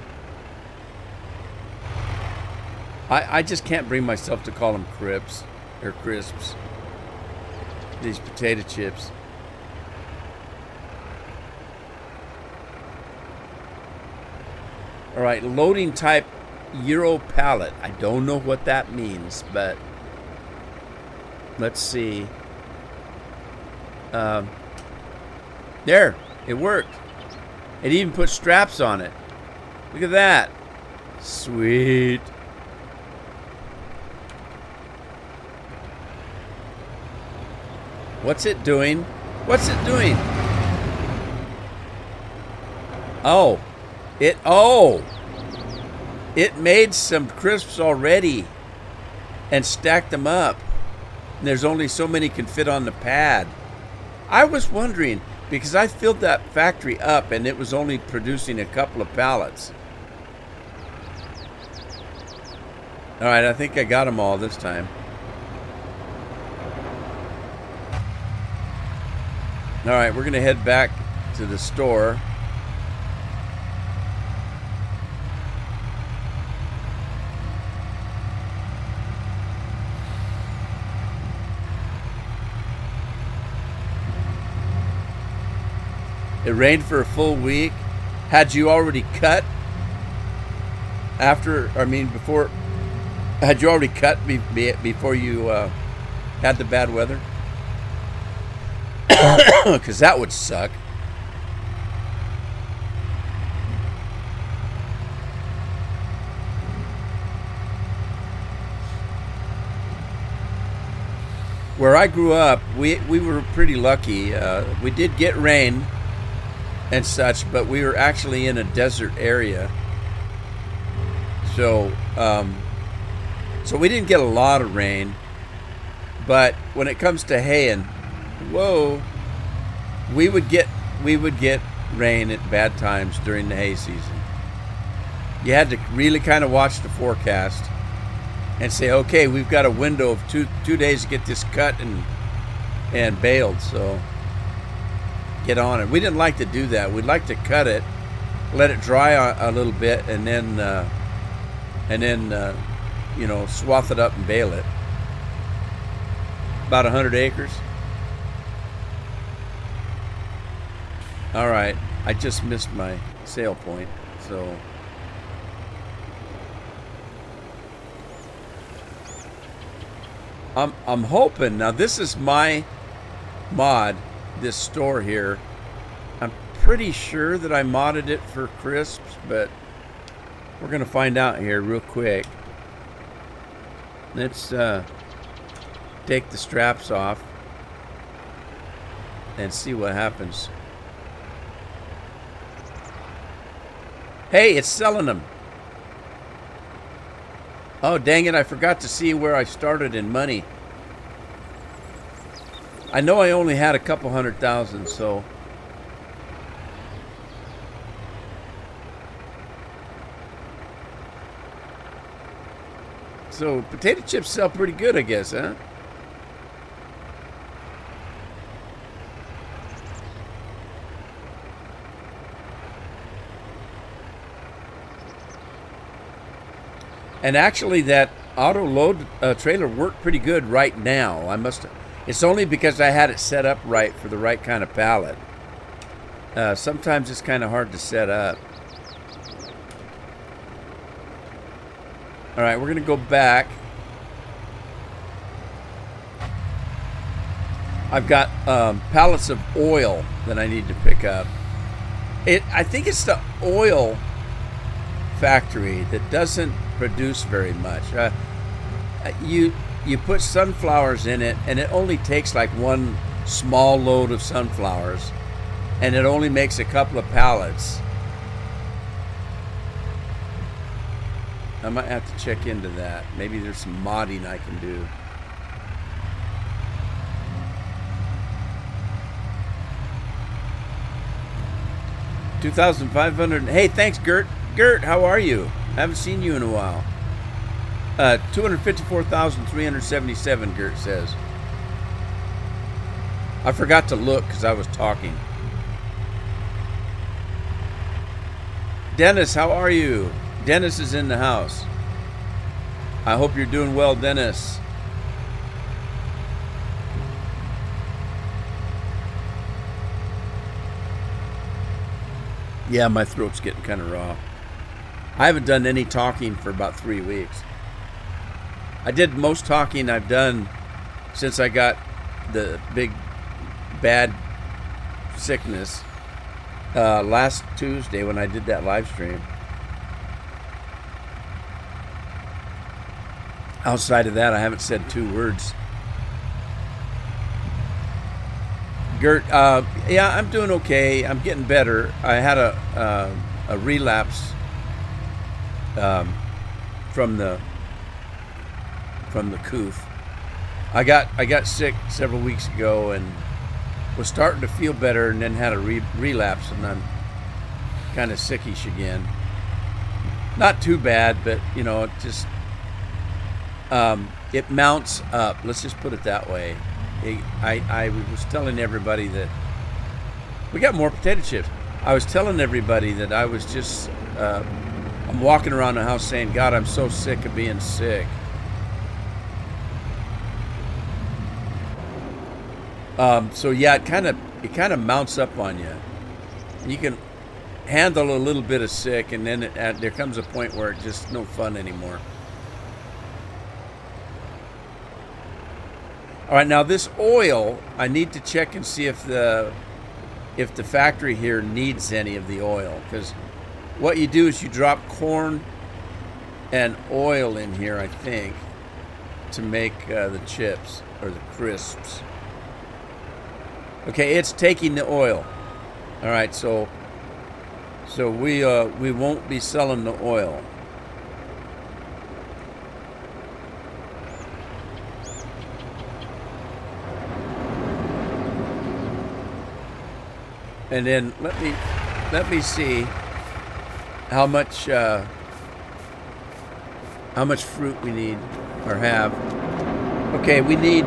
I just can't bring myself to call them crisps or crisps. These potato chips. All right, loading type Euro pallet. I don't know what that means, but let's see. There, it worked. It even put straps on it. Look at that. Sweet. What's it doing? What's it doing? Oh. It made some crisps already and stacked them up. And there's only so many can fit on the pad. I was wondering, because I filled that factory up and it was only producing a couple of pallets. All right, I think I got them all this time. All right, we're going to head back to the store. It rained for a full week. Had you already cut before? Had you already cut before you had the bad weather? Because that would suck. Where I grew up, we were pretty lucky. We did get rain and such, but we were actually in a desert area. So we didn't get a lot of rain. But when it comes to haying, we would get rain at bad times during the hay season. You had to really kind of watch the forecast and say, okay, we've got a window of two days to get this cut and baled, so get on it. We didn't like to do that. We'd like to cut it, let it dry a little bit, and then swath it up and bale it. About 100 acres. All right, I just missed my sale point, so. I'm hoping, now this is my mod, this store here. I'm pretty sure that I modded it for crisps, but we're going to find out here real quick. Let's take the straps off and see what happens. Hey, it's selling them. Oh, dang it, I forgot to see where I started in money. I know I only had a couple 100,000, so. So, potato chips sell pretty good, I guess, huh? And actually, that auto load trailer worked pretty good right now. It's only because I had it set up right for the right kind of pallet. Sometimes it's kind of hard to set up. All right, we're going to go back. I've got pallets of oil that I need to pick up. I think it's the oil factory that doesn't produce very much. You put sunflowers in it, and it only takes like one small load of sunflowers, and it only makes a couple of pallets. I might have to check into that. Maybe there's some modding I can do. $2,500. Hey, thanks, Gert. Gert, how are you? Haven't seen you in a while. 254,377, Gert says. I forgot to look because I was talking. Dennis, how are you? Dennis is in the house. I hope you're doing well, Dennis. Yeah, my throat's getting kind of raw. I haven't done any talking for about 3 weeks. I did most talking I've done since I got the big bad sickness last Tuesday when I did that live stream. Outside of that, I haven't said 2 words. Gert, yeah, I'm doing okay. I'm getting better. I had a relapse from the coof. I got sick several weeks ago and was starting to feel better, and then had a relapse, and I'm kind of sickish again. Not too bad, but it just it mounts up. Let's just put it that way. I was telling everybody that we got more potato chips. I was telling everybody that I was just I'm walking around the house saying, God, I'm so sick of being sick. So yeah, it kind of mounts up on you. You can handle a little bit of sick, and then there comes a point where it's just no fun anymore. All right, now this oil, I need to check and see if the factory here needs any of the oil, because what you do is you drop corn and oil in here, I think, to make the chips or the crisps. Okay, it's taking the oil. All right, so we won't be selling the oil. And then let me see how much fruit we need or have. Okay, we need.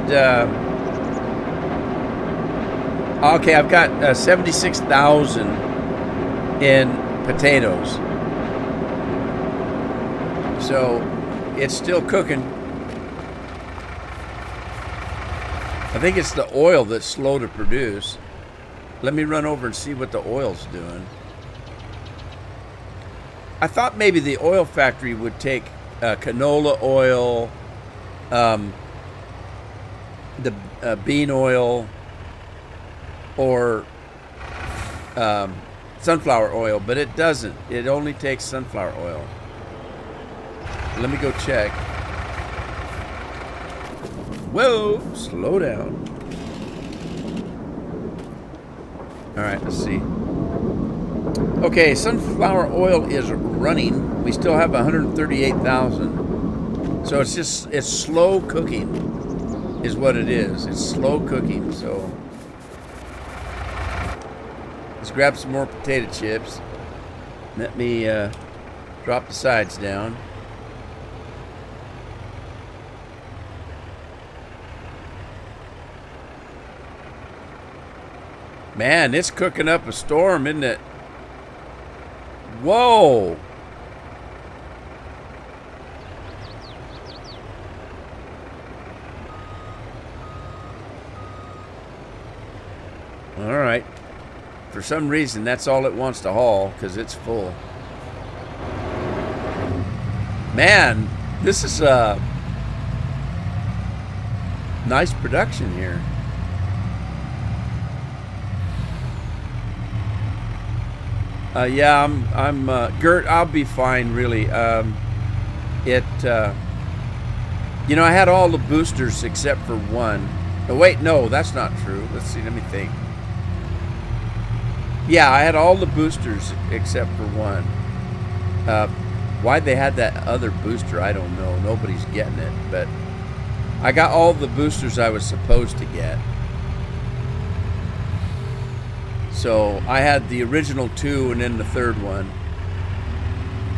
Okay, I've got 76,000 in potatoes, so it's still cooking. I think it's the oil that's slow to produce. Let me run over and see what the oil's doing. I thought maybe the oil factory would take canola oil, the bean oil, or sunflower oil, but it doesn't. It only takes sunflower oil. Let me go check. Whoa, slow down. All right, let's see. Okay, sunflower oil is running. We still have 138,000. So it's slow cooking is what it is. It's slow cooking. So let's grab some more potato chips. Let me drop the sides down. Man, it's cooking up a storm, isn't it? Whoa! All right. For some reason, that's all it wants to haul, because it's full. Man, this is a nice production here. Yeah, I'm Gert, I'll be fine, really. You know, I had all the boosters except for one. Oh, wait, no, that's not true. Let's see, let me think. Yeah, I had all the boosters except for one. Why they had that other booster, I don't know. Nobody's getting it, but I got all the boosters I was supposed to get. So I had the original 2 and then the third one.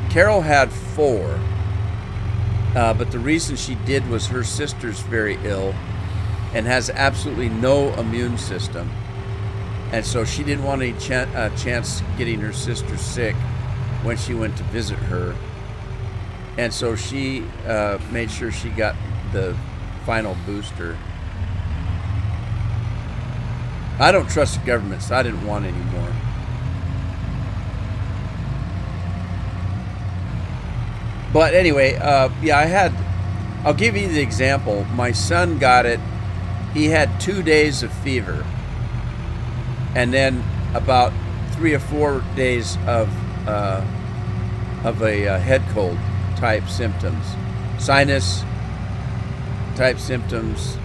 Carol had 4. But the reason she did was her sister's very ill and has absolutely no immune system. And so she didn't want any chance getting her sister sick when she went to visit her. And so she made sure she got the final booster. I don't trust the government, so I didn't want any more. But anyway, yeah, I'll give you the example. My son got it. He had 2 days of fever. And then about 3 or 4 days of a head cold type symptoms. Sinus type symptoms,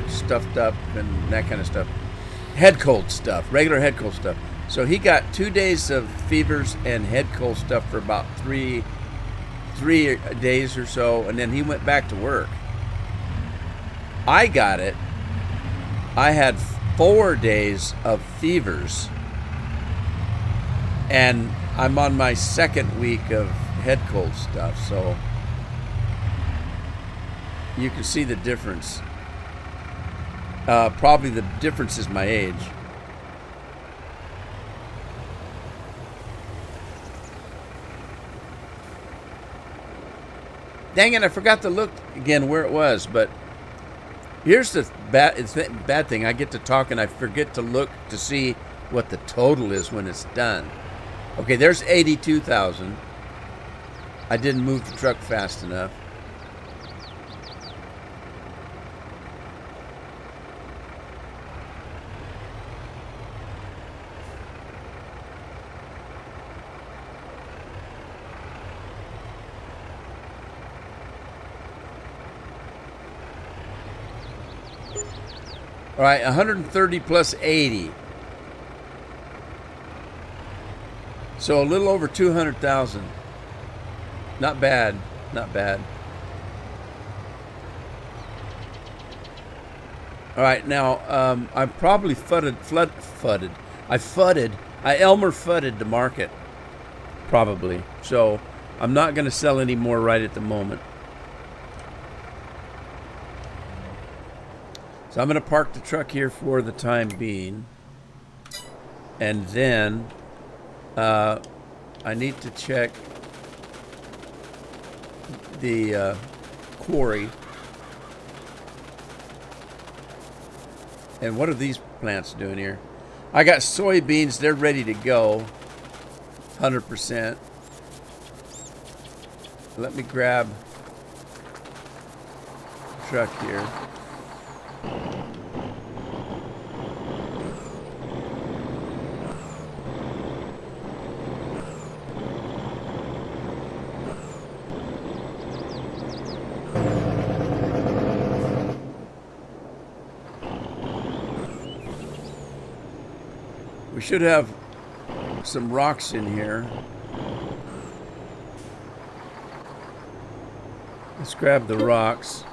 stuffed up and that kind of stuff. Head cold stuff, regular head cold stuff. So he got 2 days of fevers and head cold stuff for about three days or so, and then he went back to work. I got it. I had 4 days of fevers, and I'm on my 2nd week of head cold stuff, so you can see the difference. Probably the difference is my age. Dang it, I forgot to look again where it was, but Here's the bad thing. I get to talk and I forget to look to see what the total is when it's done. Okay, there's 82,000. I didn't move the truck fast enough. All right, 130 plus 80. So a little over 200,000. Not bad, not bad. All right, now I probably I Elmer fudded the market, probably. So I'm not going to sell any more right at the moment. So I'm going to park the truck here for the time being. And then I need to check the quarry. And what are these plants doing here? I got soybeans. They're ready to go. 100%. Let me grab the truck here. We should have some rocks in here. Let's grab the rocks.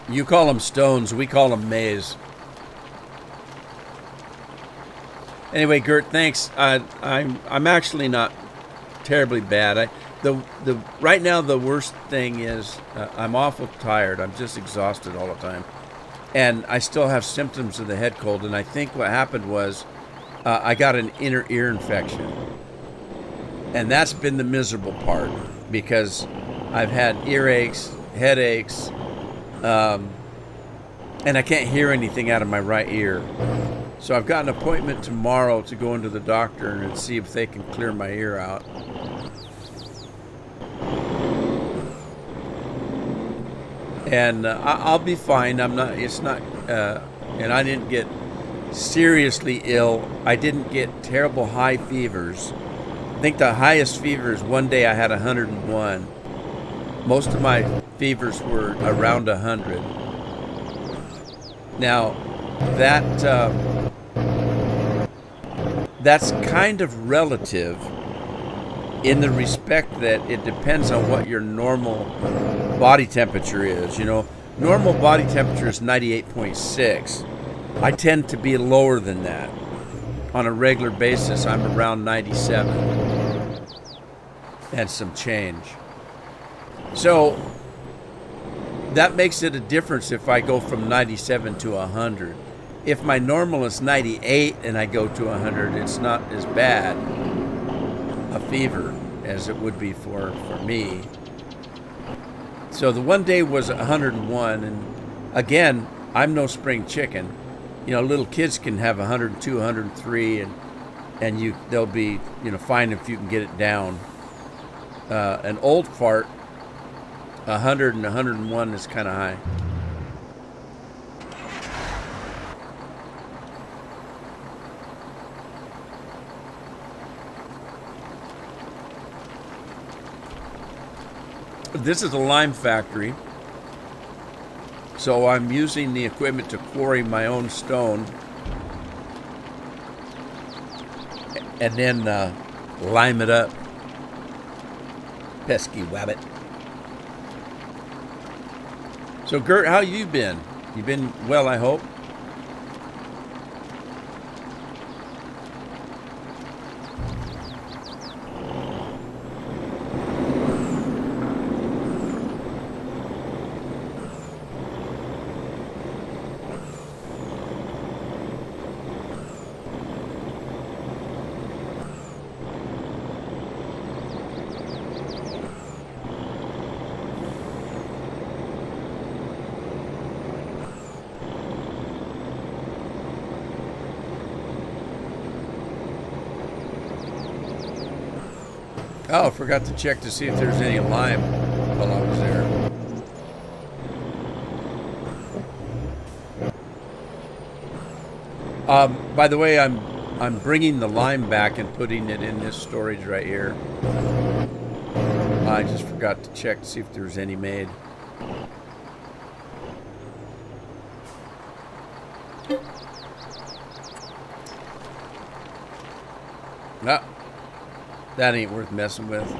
You call them stones, we call them maize. Anyway, Gert, thanks. I'm actually not terribly bad. Right now the worst thing is I'm awful tired. I'm just exhausted all the time. And I still have symptoms of the head cold, and I think what happened was I got an inner ear infection. And that's been the miserable part, because I've had earaches, headaches, and I can't hear anything out of my right ear. So I've got an appointment tomorrow to go into the doctor and see if they can clear my ear out. And I'll be fine. I'm not. It's not. And I didn't get seriously ill. I didn't get terrible high fevers. I think the highest fevers one day I had 101. Most of my fevers were around 100. Now, that's kind of relative in the respect that it depends on what your normal body temperature is. You know, normal body temperature is 98.6. I tend to be lower than that. On a regular basis, I'm around 97 and some change. So that makes it a difference if I go from 97 to 100. If my normal is 98 and I go to 100, it's not as bad a fever as it would be for me. So the one day was 101, and again, I'm no spring chicken. You know, little kids can have 102, 103, and they'll be, you know, fine if you can get it down. An old fart, 100 and 101 is kind of high. This is a lime factory, so I'm using the equipment to quarry my own stone and then lime it up. Pesky wabbit. So Gert, how you been? You been well, I hope? Oh, forgot to check to see if there's any lime while I was there. By the way, I'm bringing the lime back and putting it in this storage right here. I just forgot to check to see if there's any made. No, that ain't worth messing with.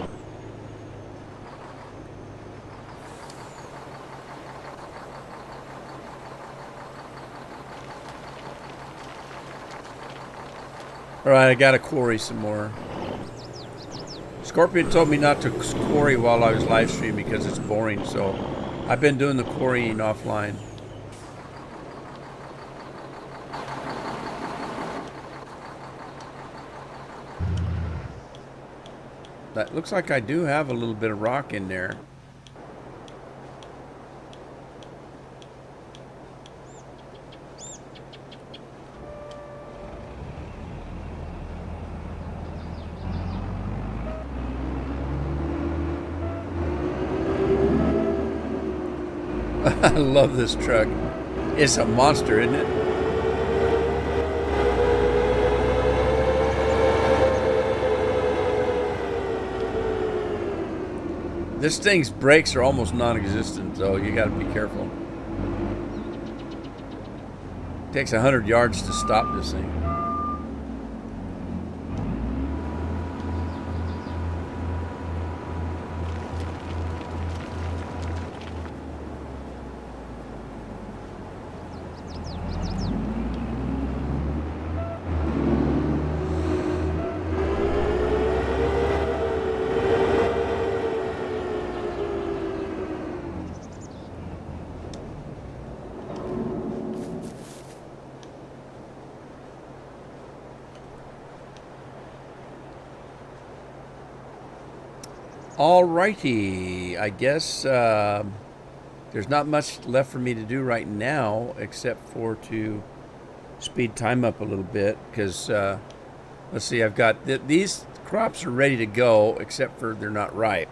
Alright, I gotta quarry some more. Scorpion told me not to quarry while I was live streaming because it's boring, so I've been doing the quarrying offline. That looks like I do have a little bit of rock in there. I love this truck. It's a monster, isn't it? This thing's brakes are almost non-existent, so you got to be careful. It takes 100 yards to stop this thing. Alrighty, I guess there's not much left for me to do right now except for to speed time up a little bit because let's see, I've got these crops are ready to go except for they're not ripe.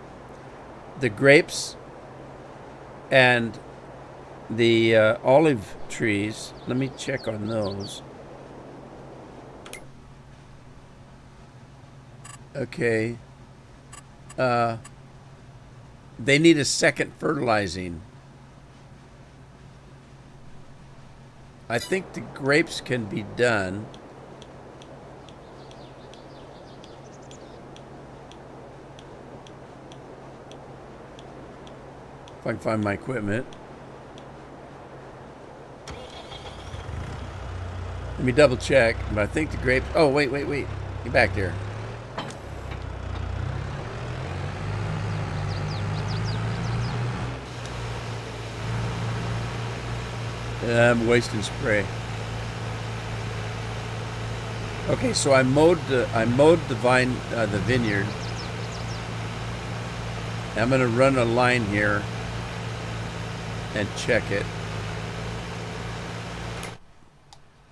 The grapes and the olive trees, let me check on those. Okay. They need a second fertilizing. I think the grapes can be done. If I can find my equipment. Let me double check, but I think the grapes... Oh, wait. Get back there. I'm wasting spray. Okay, so I mowed the vineyard. I'm gonna run a line here and check it.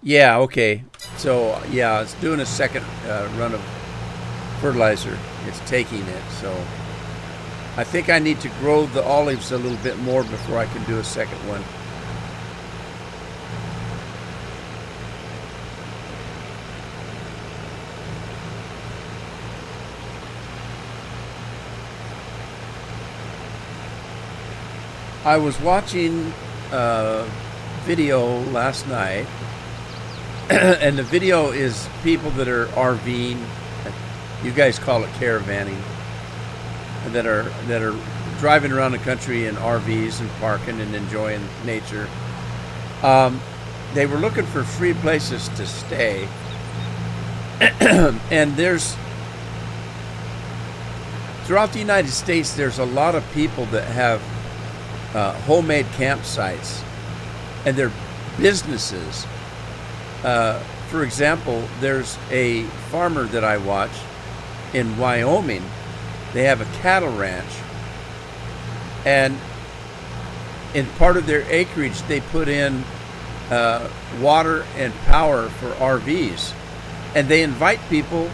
Yeah, okay. So yeah, it's doing a second run of fertilizer. It's taking it. So I think I need to grow the olives a little bit more before I can do a second one. I was watching a video last night, and the video is people that are RVing. You guys call it caravanning. That are driving around the country in RVs and parking and enjoying nature. They were looking for free places to stay, and throughout the United States, there's a lot of people that have homemade campsites, and they're businesses. For example, there's a farmer that I watch in Wyoming. They have a cattle ranch, and in part of their acreage, they put in water and power for RVs, and they invite people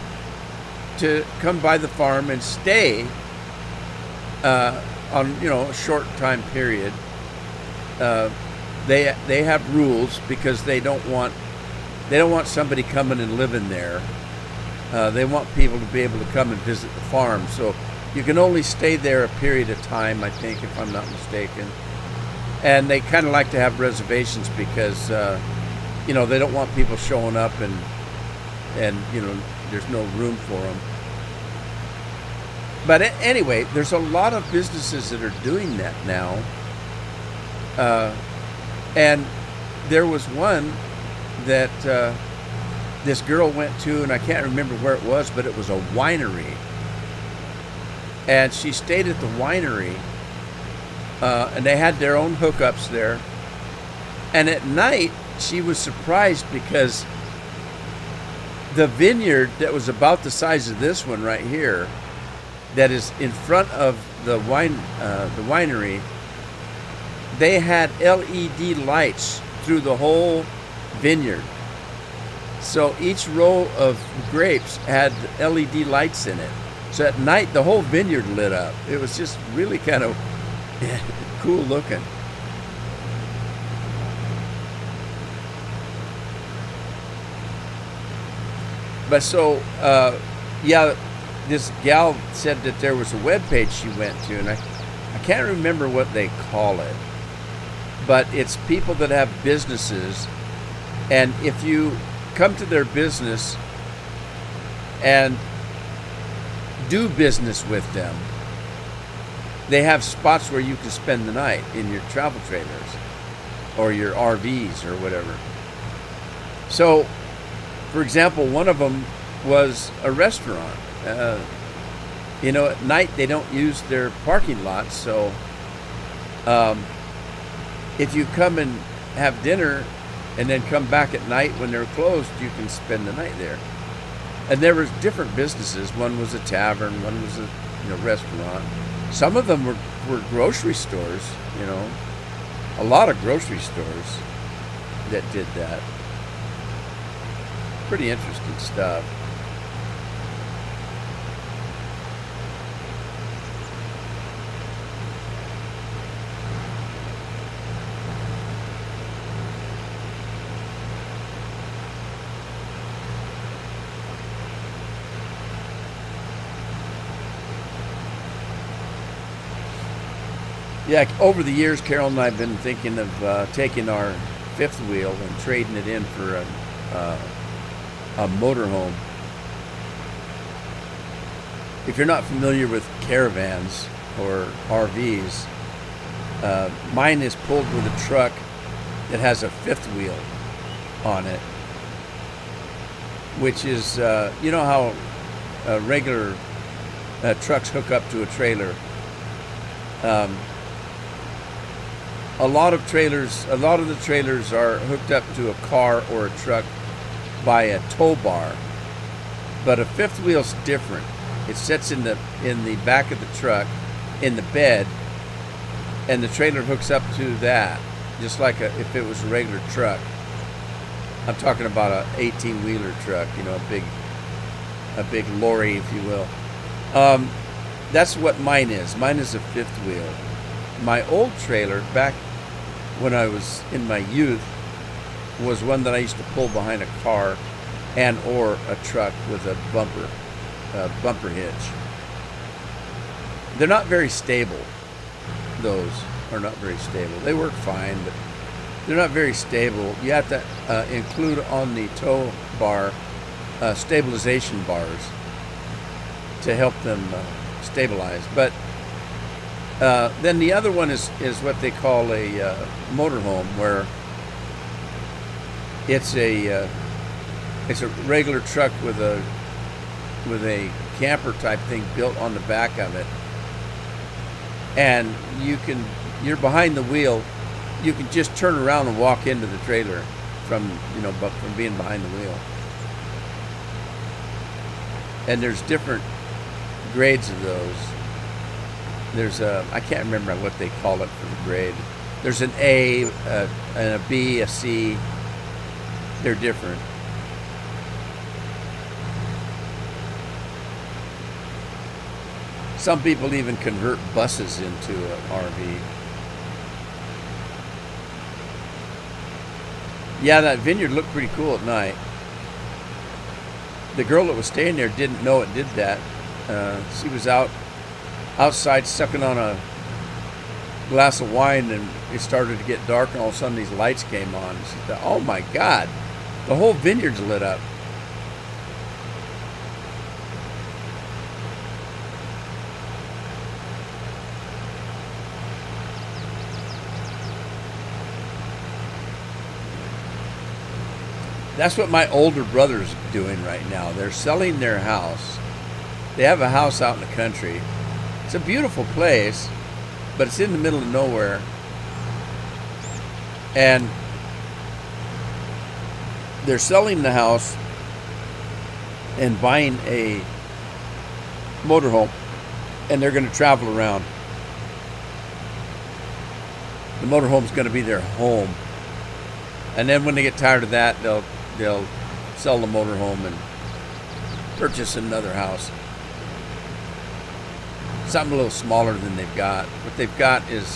to come by the farm and stay on a short time period. They have rules because they don't want somebody coming and living there. They want people to be able to come and visit the farm. So you can only stay there a period of time, I think, if I'm not mistaken. And they kind of like to have reservations because, they don't want people showing up and there's no room for them. But anyway, there's a lot of businesses that are doing that now. And there was one that this girl went to, and I can't remember where it was, but it was a winery. And she stayed at the winery, and they had their own hookups there. And at night, she was surprised because the vineyard that was about the size of this one right here, that is in front of the winery, they had LED lights through the whole vineyard. So each row of grapes had LED lights in it. So at night, the whole vineyard lit up. It was just really kind of cool looking. But so, this gal said that there was a web page she went to, and I can't remember what they call it, but it's people that have businesses, and if you come to their business and do business with them, they have spots where you can spend the night in your travel trailers or your RVs or whatever. So, for example, one of them was a restaurant. At night they don't use their parking lots, so if you come and have dinner and then come back at night when they're closed, you can spend the night there. And there was different businesses. One was a tavern, one was a restaurant. Some of them were grocery stores, a lot of grocery stores that did that. Pretty interesting stuff. Yeah, over the years, Carol and I have been thinking of taking our fifth wheel and trading it in for a motorhome. If you're not familiar with caravans or RVs, mine is pulled with a truck that has a fifth wheel on it, which is, how regular trucks hook up to a trailer. A lot of the trailers are hooked up to a car or a truck by a tow bar, but a fifth wheel's different. It sits in the back of the truck, in the bed, and the trailer hooks up to that, just like if it was a regular truck. I'm talking about a 18-wheeler truck, a big lorry, if you will. That's what mine is. Mine is a fifth wheel. My old trailer, back when I was in my youth, was one that I used to pull behind a car and or a truck with a bumper hitch. They're not very stable. Those are not very stable. They work fine, but they're not very stable. You have to include on the tow bar stabilization bars to help them stabilize. But then the other one is what they call a motorhome, where it's a regular truck with a camper type thing built on the back of it, and you're behind the wheel. You can just turn around and walk into the trailer from being behind the wheel. And there's different grades of those. There's I can't remember what they call it for the grade. There's an A, and a B, a C. They're different. Some people even convert buses into an RV. Yeah, that vineyard looked pretty cool at night. The girl that was staying there didn't know it did that. She was outside sucking on a glass of wine, and it started to get dark, and all of a sudden these lights came on. She thought, oh my God, the whole vineyard's lit up. That's what my older brother's doing right now. They're selling their house. They have a house out in the country. It's a beautiful place, but it's in the middle of nowhere. And they're selling the house and buying a motorhome, and they're going to travel around. The motorhome's going to be their home. And then when they get tired of that, they'll sell the motorhome and purchase another house. Something a little smaller than they've got. What they've got is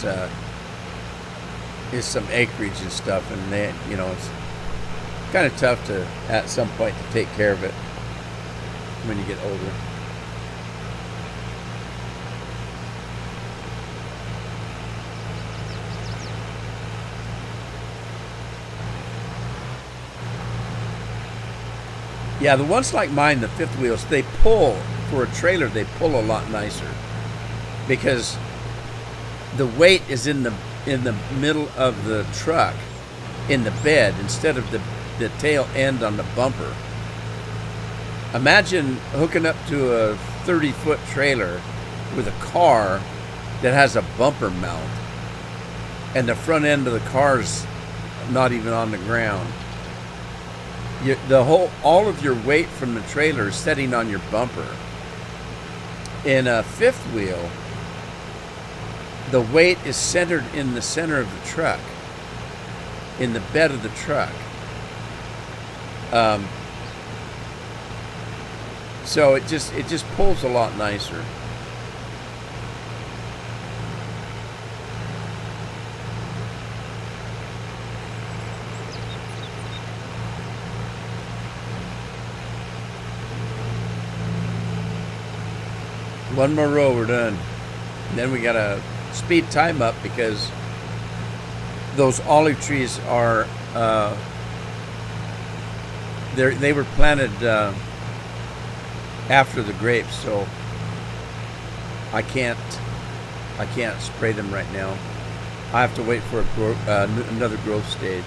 some acreage and stuff, and it's kind of tough to at some point to take care of it when you get older. Yeah, the ones like mine, the fifth wheels, they pull, for a trailer, they pull a lot nicer because the weight is in the middle of the truck, in the bed, instead of the tail end on the bumper. Imagine hooking up to a 30-foot trailer with a car that has a bumper mount, and the front end of the car's not even on the ground. All of your weight from the trailer is sitting on your bumper. In a fifth wheel, the weight is centered in the center of the truck, in the bed of the truck. So it just pulls a lot nicer. One more row, we're done. And then we gotta speed time up because those olive trees are they were planted after the grapes, so I can't spray them right now. I have to wait for another growth stage.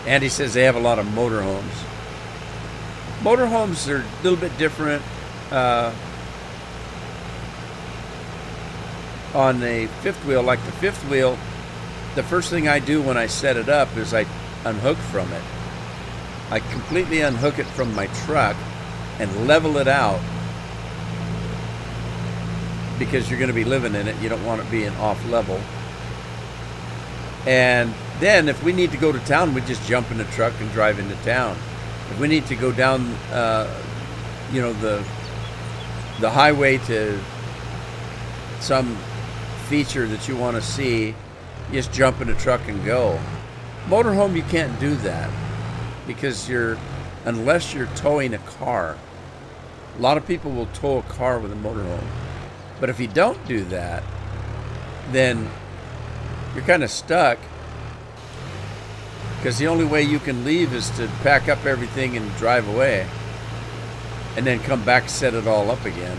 Andy says they have a lot of motorhomes. Motorhomes are a little bit different. On a fifth wheel, like the fifth wheel, the first thing I do when I set it up is I unhook from it. I completely unhook it from my truck and level it out, because you're going to be living in it. You don't want it being off level. And then if we need to go to town, we just jump in the truck and drive into town. If we need to go down, the highway to some feature that you want to see, you just jump in the truck and go. Motorhome, you can't do that because unless you're towing a car. A lot of people will tow a car with a motorhome. But if you don't do that, then you're kind of stuck, because the only way you can leave is to pack up everything and drive away and then come back and set it all up again.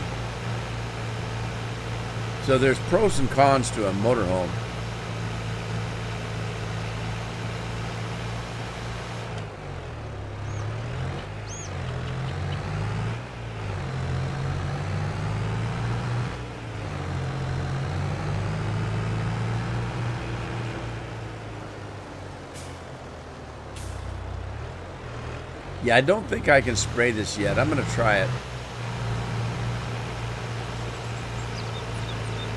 So there's pros and cons to a motorhome. Yeah, I don't think I can spray this yet. I'm going to try it.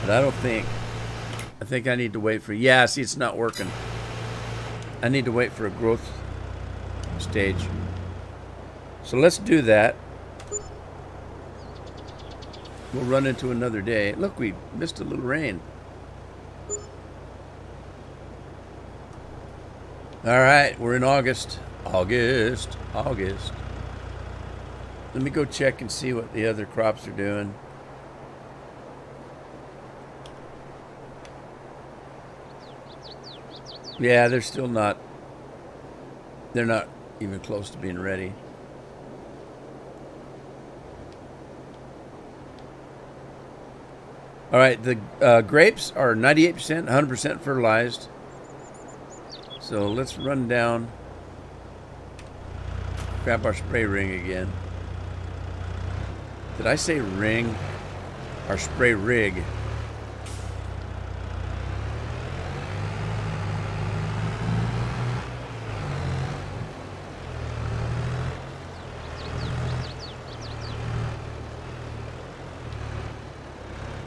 But I think I need to wait for, yeah, see, it's not working. I need to wait for a growth stage. So let's do that. We'll run into another day. Look, we missed a little rain. All right, we're in August. August. Let me go check and see what the other crops are doing. Yeah, they're still not. They're not even close to being ready. All right, the grapes are 98%, 100% fertilized. So let's run down, grab our spray ring again. Did I say ring? Our spray rig.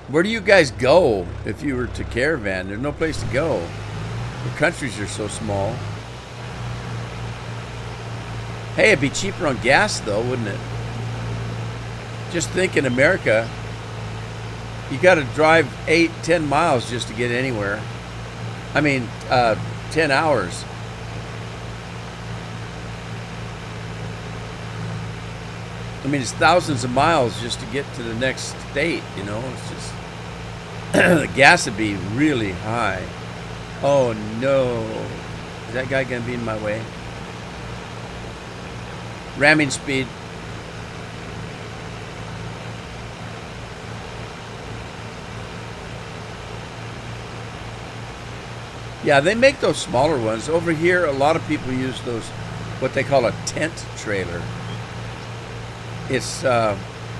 Where do you guys go if you were to caravan? There's no place to go. The countries are so small. Hey, it'd be cheaper on gas though, wouldn't it? Just think in America, you got to drive 8-10 miles just to get anywhere. I mean, 10 hours. I mean, it's thousands of miles just to get to the next state, you know. It's just, the gas would be really high. Oh no. Is that guy going to be in my way? Ramming speed. Yeah, they make those smaller ones. Over here, a lot of people use those, what they call a tent trailer. It's a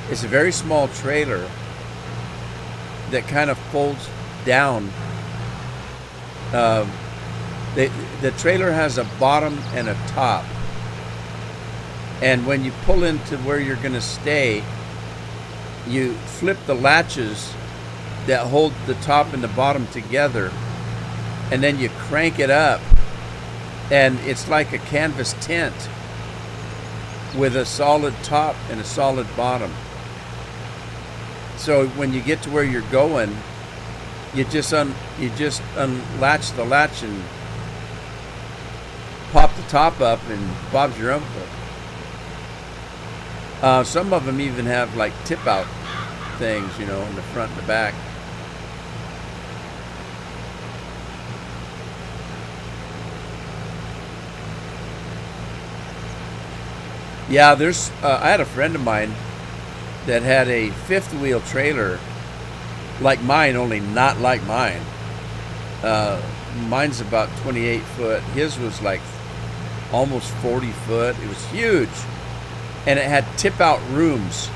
very small trailer that kind of folds down. The trailer has a bottom and a top. And when you pull into where you're going to stay, you flip the latches that hold the top and the bottom together, and then you crank it up, and it's like a canvas tent with a solid top and a solid bottom. So when you get to where you're going, you just unlatch the latch and pop the top up, and Bob's your uncle. Some of them even have like tip out things, you know, in the front and the back. Yeah, there's. I had a friend of mine that had a fifth wheel trailer like mine, only not like mine. Mine's about 28 foot. His was like almost 40 foot. It was huge. And it had tip out rooms.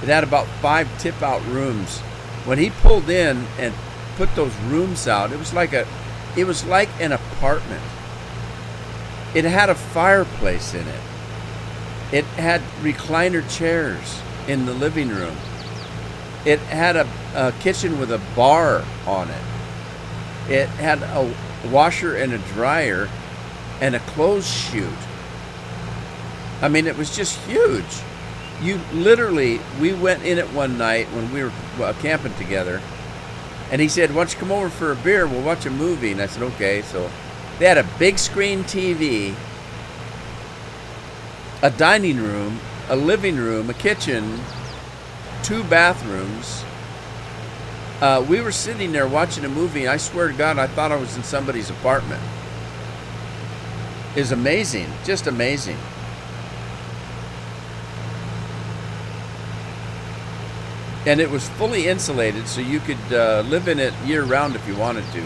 It had about 5 tip out rooms. When he pulled in and put those rooms out, it was like an apartment. It had a fireplace in it. It had recliner chairs in the living room. It had a kitchen with a bar on it. It had a washer and a dryer and a clothes chute. I mean, it was just huge. We went in it one night when we were camping together, and he said, "Why don't you come over for a beer? We'll watch a movie." And I said, "Okay." So they had a big screen TV, a dining room, a living room, a kitchen, 2 bathrooms. We were sitting there watching a movie. I swear to God, I thought I was in somebody's apartment. It's amazing, just amazing. And it was fully insulated, so you could live in it year-round if you wanted to.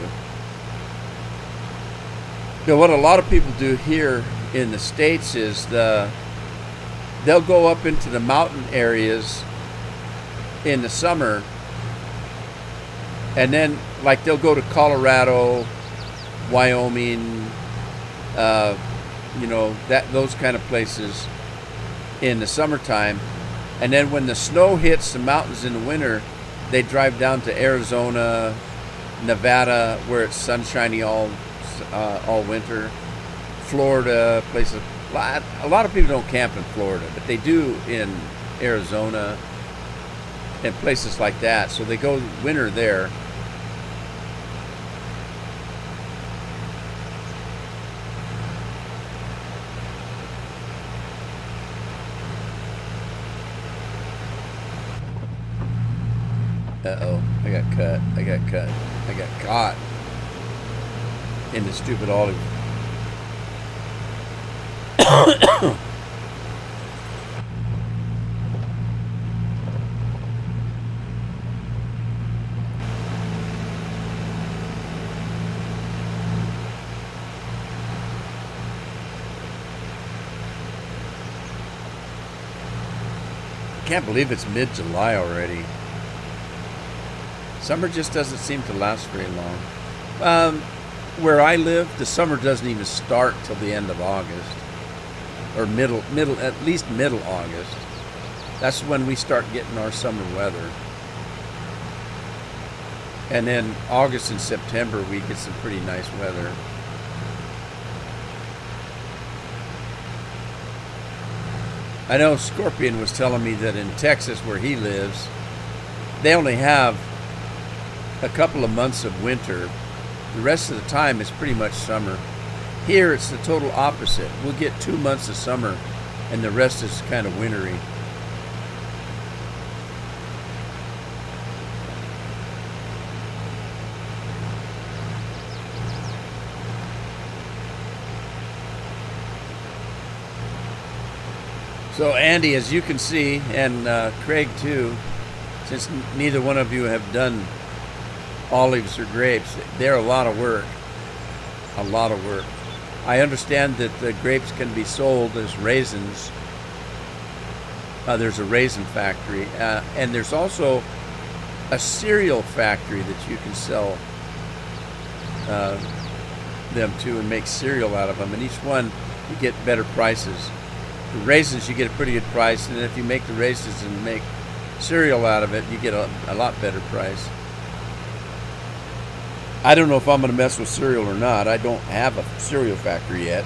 Now, what a lot of people do here in the States is they'll go up into the mountain areas in the summer, and then like they'll go to Colorado, Wyoming, those kind of places in the summertime. And then when the snow hits the mountains in the winter, they drive down to Arizona, Nevada, where it's sunshiny all winter, Florida, places A lot of people don't camp in Florida, but they do in Arizona and places like that. So they go winter there. Uh-oh, I got cut. I got caught in the stupid olive. I can't believe it's mid-July already. Summer just doesn't seem to last very long. Where I live, the summer doesn't even start till the end of August, or at least middle August. That's when we start getting our summer weather. And then August and September, we get some pretty nice weather. I know Scorpion was telling me that in Texas, where he lives, they only have a couple of months of winter. The rest of the time is pretty much summer. Here it's the total opposite. We'll get 2 months of summer and the rest is kind of wintry. So Andy, as you can see, and Craig too, since neither one of you have done olives or grapes, they're a lot of work. A lot of work. I understand that the grapes can be sold as raisins. There's a raisin factory, and there's also a cereal factory that you can sell them to and make cereal out of them. And each one you get better prices. The raisins you get a pretty good price, and if you make the raisins and make cereal out of it, you get a lot better price. I don't know if I'm going to mess with cereal or not. I don't have a cereal factory yet.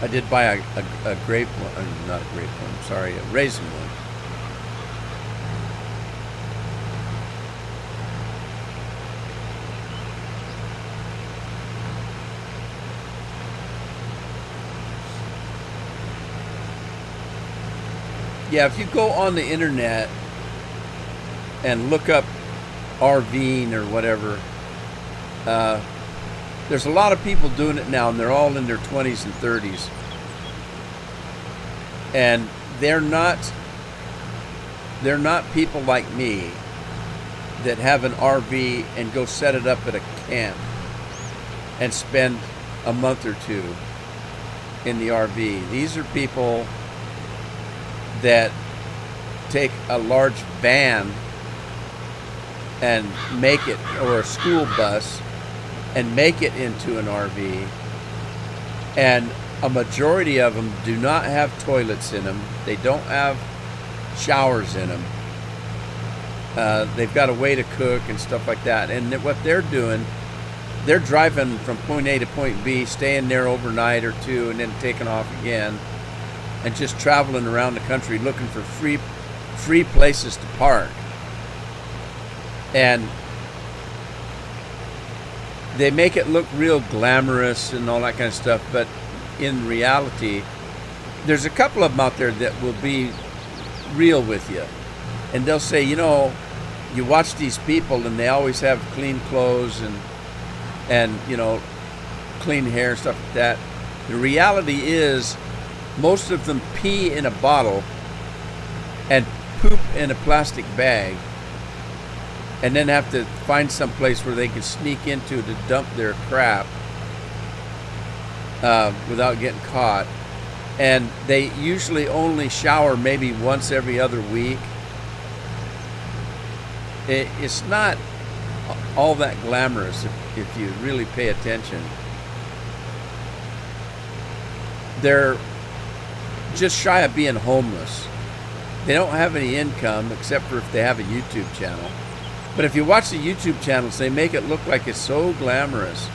I did buy a grape one, not a grape one, sorry, a raisin one. Yeah, if you go on the internet and look up RVing or whatever, there's a lot of people doing it now, and they're all in their 20s and 30s. And they're not people like me that have an RV and go set it up at a camp and spend a month or two in the RV. These are people that take a large van and make it, or a school bus, and make it into an RV. And a majority of them do not have toilets in them. They don't have showers in them. They've got a way to cook and stuff like that. And what they're doing, they're driving from point A to point B, staying there overnight or two, and then taking off again, and just traveling around the country looking for free places to park. And they make it look real glamorous and all that kind of stuff, but in reality, there's a couple of them out there that will be real with you. And they'll say, you know, you watch these people and they always have clean clothes and you know, clean hair and stuff like that. The reality is, most of them pee in a bottle and poop in a plastic bag, and then have to find some place where they can sneak into to dump their crap without getting caught. And they usually only shower maybe once every other week. It's not all that glamorous if you really pay attention. They're just shy of being homeless. They don't have any income except for if they have a YouTube channel. But if you watch the YouTube channels, they make it look like it's so glamorous.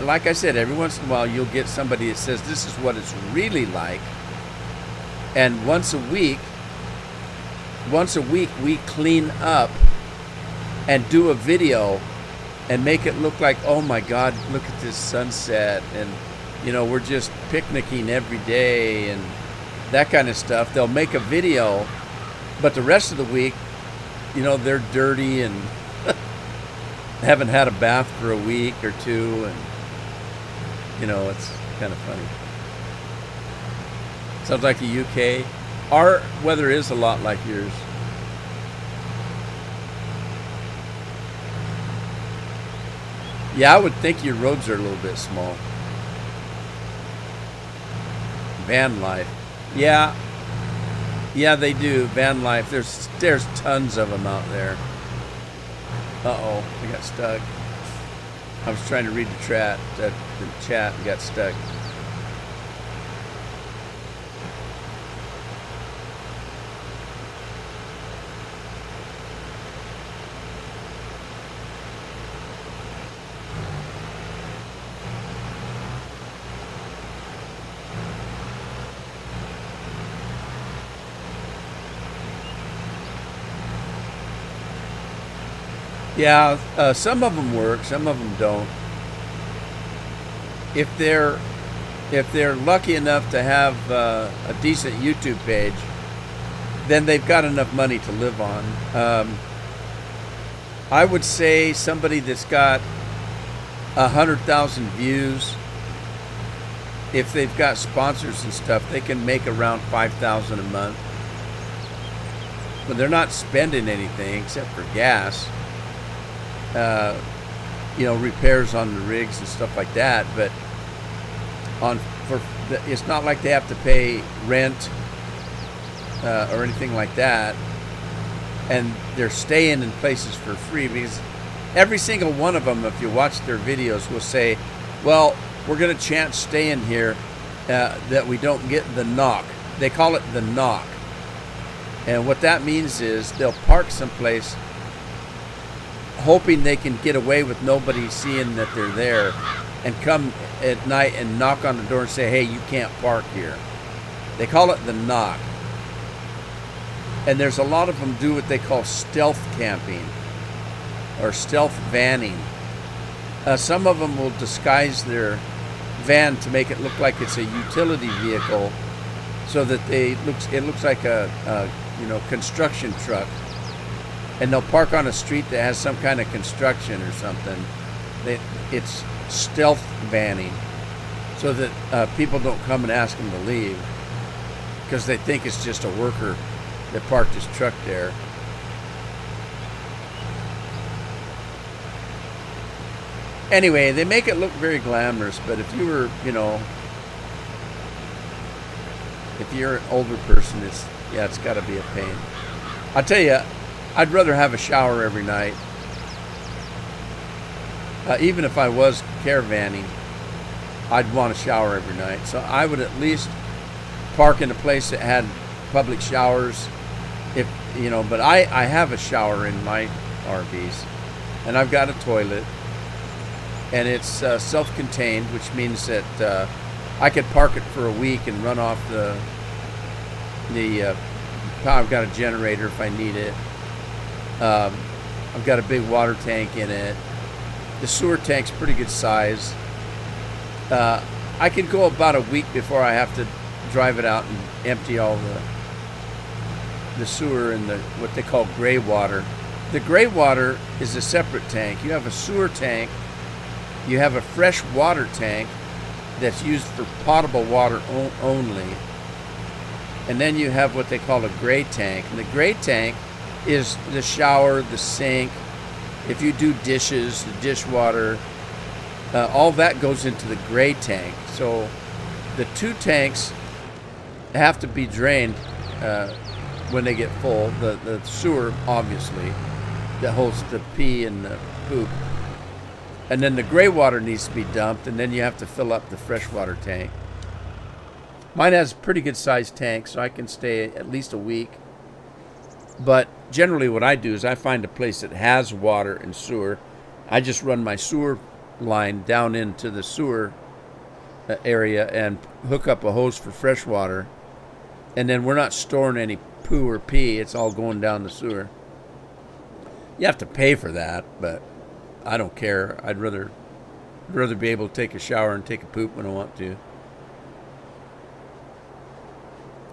Like I said, every once in a while you'll get somebody that says this is what it's really like. And once a week we clean up and do a video and make it look like, oh my God, look at this sunset, and we're just picnicking every day and that kind of stuff. They'll make a video, but the rest of the week, they're dirty and haven't had a bath for a week or two, and it's kind of funny. Sounds like the UK. Our weather is a lot like yours. Yeah, I would think your roads are a little bit small. Van life. Yeah, they do. Van life. There's tons of them out there. Uh-oh, I got stuck. I was trying to read the chat and got stuck. Yeah, some of them work, some of them don't. If they're lucky enough to have a decent YouTube page, then they've got enough money to live on. I would say somebody that's got 100,000 views, if they've got sponsors and stuff, they can make around 5,000 a month. But they're not spending anything except for gas. Repairs on the rigs and stuff like that, but it's not like they have to pay rent or anything like that, and they're staying in places for free, because every single one of them, if you watch their videos, will say, well, we're going to chance staying here that we don't get the knock. They call it the knock, and what that means is they'll park someplace hoping they can get away with nobody seeing that they're there, and come at night and knock on the door and say, hey, you can't park here. They call it the knock. And there's a lot of them do what they call stealth camping or stealth vanning. Some of them will disguise their van to make it look like it's a utility vehicle, so that it looks like a construction truck. And they'll park on a street that has some kind of construction or something. It's stealth vanning, so that people don't come and ask them to leave, because they think it's just a worker that parked his truck there. Anyway, they make it look very glamorous, but if you're an older person, it's got to be a pain. I tell you, I'd rather have a shower every night. Even if I was caravanning, I'd want a shower every night. So I would at least park in a place that had public showers. But I have a shower in my RVs, and I've got a toilet, and it's self-contained, which means that I could park it for a week and run off the I've got a generator if I need it. I've got a big water tank in it. The sewer tank's pretty good size. I could go about a week before I have to drive it out and empty all the sewer and what they call gray water. The gray water is a separate tank. You have a sewer tank. You have a fresh water tank that's used for potable water only. And then you have what they call a gray tank. And the gray tank is the shower, the sink. If you do dishes, the dishwater, all that goes into the gray tank. So the two tanks have to be drained when they get full. The sewer, obviously, that holds the pee and the poop. And then the gray water needs to be dumped, and then you have to fill up the freshwater tank. Mine has a pretty good sized tank, so I can stay at least a week. But generally what I do is I find a place that has water and sewer. I just run my sewer line down into the sewer area and hook up a hose for fresh water. And then we're not storing any poo or pee. It's all going down the sewer. You have to pay for that, but I don't care. I'd rather be able to take a shower and take a poop when I want to.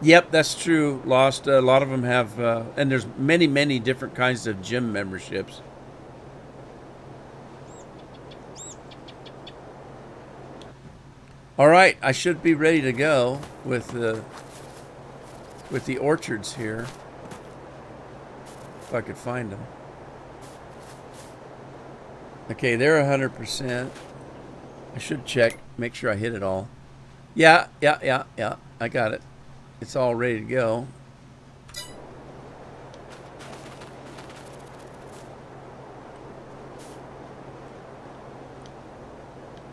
Yep, that's true. Lost. A lot of them have, and there's many different kinds of gym memberships. All right, I should be ready to go with the orchards here, if I could find them. Okay, they're 100%. I should check, make sure I hit it all. Yeah. I got it. It's all ready to go.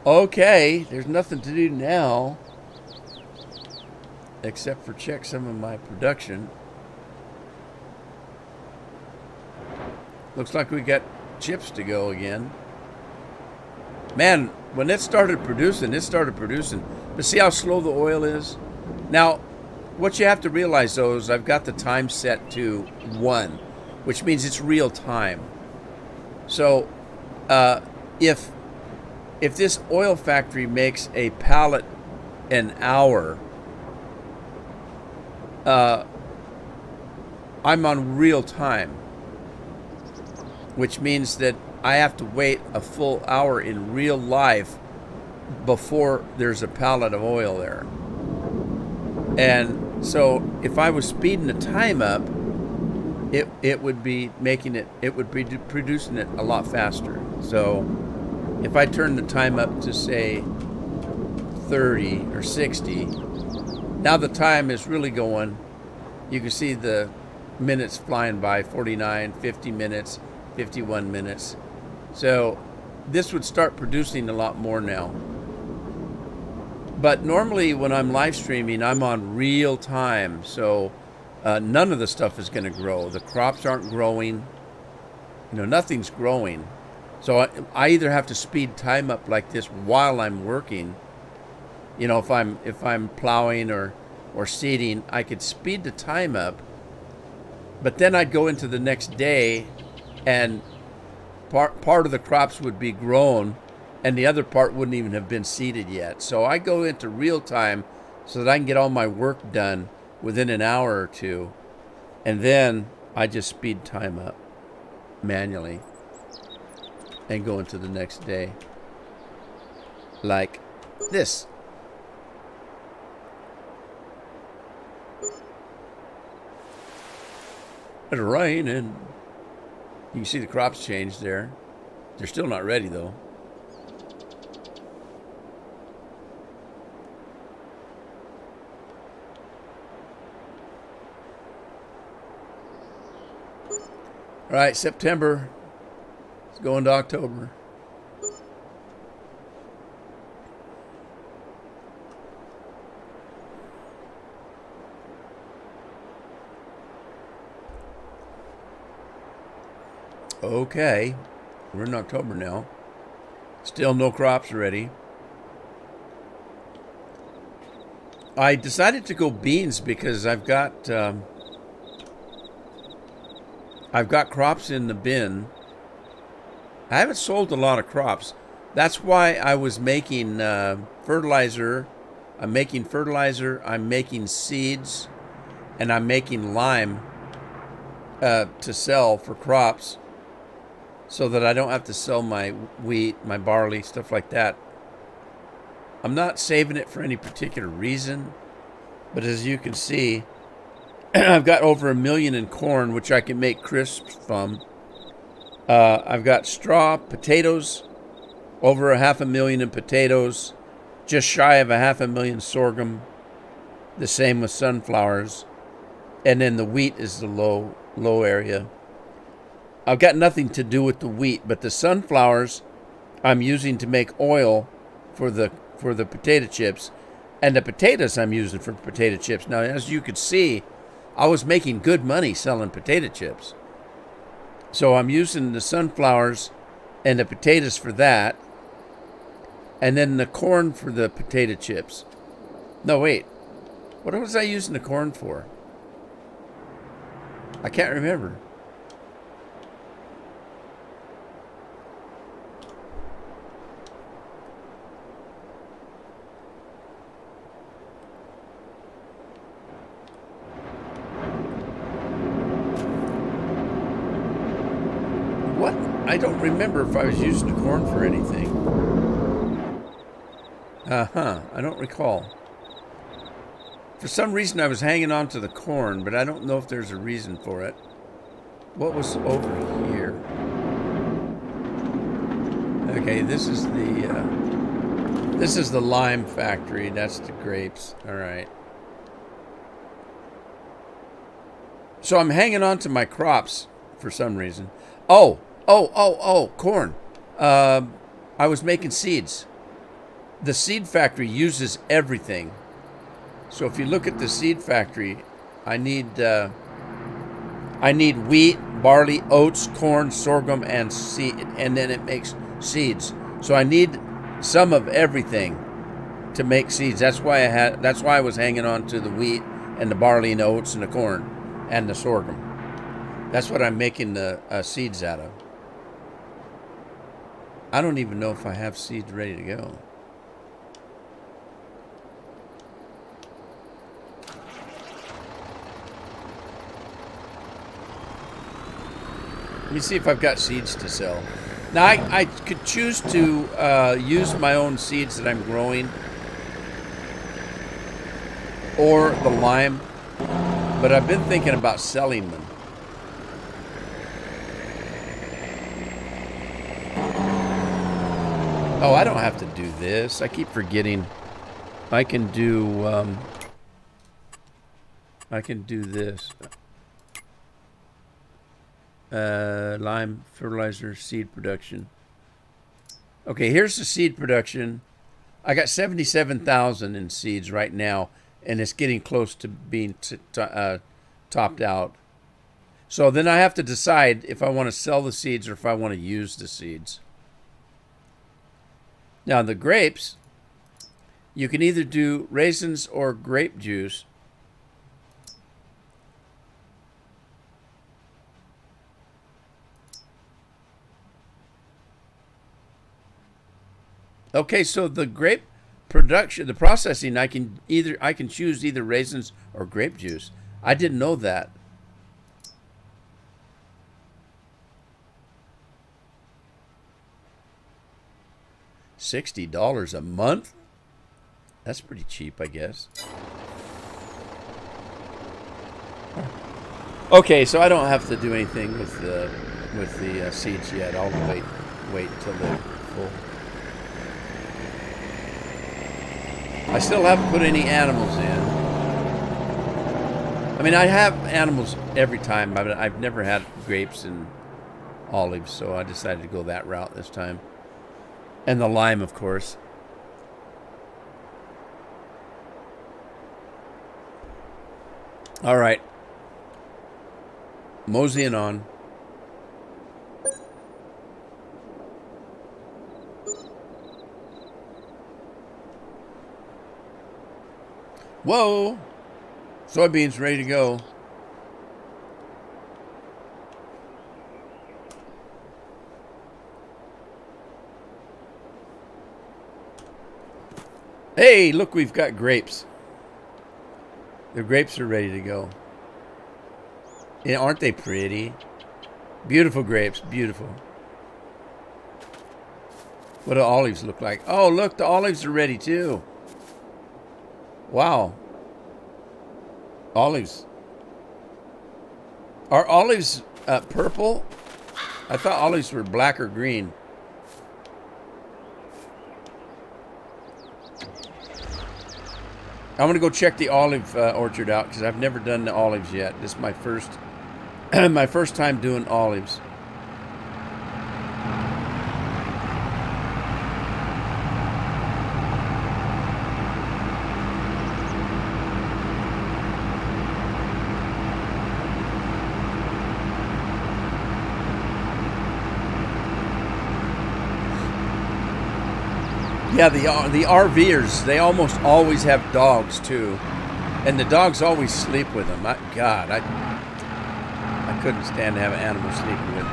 Okay, there's nothing to do now except for check some of my production. Looks like we got chips to go again. Man, when it started producing. But see how slow the oil is? Now, what you have to realize, though, is I've got the time set to 1, which means it's real time. So, if this oil factory makes a pallet an hour, I'm on real time, which means that I have to wait a full hour in real life before there's a pallet of oil there. And so if I was speeding the time up, it would be making it, it would be producing it a lot faster. So if I turn the time up to, say, 30 or 60, now the time is really going. You can see the minutes flying by, 49, 50 minutes, 51 minutes. So this would start producing a lot more now. But normally when I'm live streaming, I'm on real time. So none of the stuff is going to grow. The crops aren't growing. Nothing's growing. So I either have to speed time up like this while I'm working. If I'm plowing or seeding, I could speed the time up. But then I'd go into the next day, and part of the crops would be grown, and the other part wouldn't even have been seeded yet. So I go into real time so that I can get all my work done within an hour or two, and then I just speed time up manually and go into the next day like this. It's raining. You can see the crops change there. They're still not ready, though. All right, September. It's going to October. Okay, we're in October now. Still no crops ready. I decided to go beans because I've got crops in the bin. I haven't sold a lot of crops. That's why I was making fertilizer. I'm making fertilizer. I'm making seeds, and I'm making lime to sell for crops, so that I don't have to sell my wheat, my barley, stuff like that. I'm not saving it for any particular reason, but as you can see, I've got over 1 million in corn, which I can make crisps from. I've got straw, potatoes, over 500,000 in potatoes, just shy of 500,000 sorghum, the same with sunflowers, and then the wheat is the low area. I've got nothing to do with the wheat, but the sunflowers I'm using to make oil for the potato chips, and the potatoes I'm using for potato chips. Now, as you could see, I was making good money selling potato chips. So I'm using the sunflowers and the potatoes for that, And then the corn for the potato chips. No, wait. What was I using the corn for? I can't remember. What? I don't remember if I was using the corn for anything. I don't recall. For some reason, I was hanging on to the corn, but I don't know if there's a reason for it. What was over here? Okay, this is the lime factory. That's the grapes. All right. So I'm hanging on to my crops for some reason. Oh, corn. I was making seeds. The seed factory uses everything. So if you look at the seed factory, I need wheat, barley, oats, corn, sorghum, and seed, and then it makes seeds. So I need some of everything to make seeds. That's why I was hanging on to the wheat and the barley and the oats and the corn and the sorghum. That's what I'm making the seeds out of. I don't even know if I have seeds ready to go. Let me see if I've got seeds to sell. Now, I could choose to use my own seeds that I'm growing or the lime, but I've been thinking about selling them. Oh, I don't have to do this. I keep forgetting. I can do this. Lime fertilizer seed production. Okay, here's the seed production. I got 77,000 in seeds right now, and it's getting close to being topped out. So then I have to decide if I want to sell the seeds or if I want to use the seeds. Now the grapes, you can either do raisins or grape juice. Okay, so the grape production, the processing, I can choose either raisins or grape juice. I didn't know that. $60 a month? That's pretty cheap, I guess. Okay, so I don't have to do anything with the seeds yet. I'll wait till they're full. I still haven't put any animals in. I mean, I have animals every time, but I've never had grapes and olives, so I decided to go that route this time. And the lime, of course. All right. Moseying on. Whoa! Soybeans ready to go. Hey, look, we've got grapes. The grapes are ready to go. Yeah, aren't they pretty? Beautiful grapes, beautiful. What do olives look like? Oh, look, the olives are ready too. Wow. Olives. Are olives purple? I thought olives were black or green. I'm gonna go check the olive orchard out because I've never done the olives yet. This is my first, my first time doing olives. Yeah, the RVers, they almost always have dogs too, and the dogs always sleep with them. I couldn't stand to have an animal sleeping with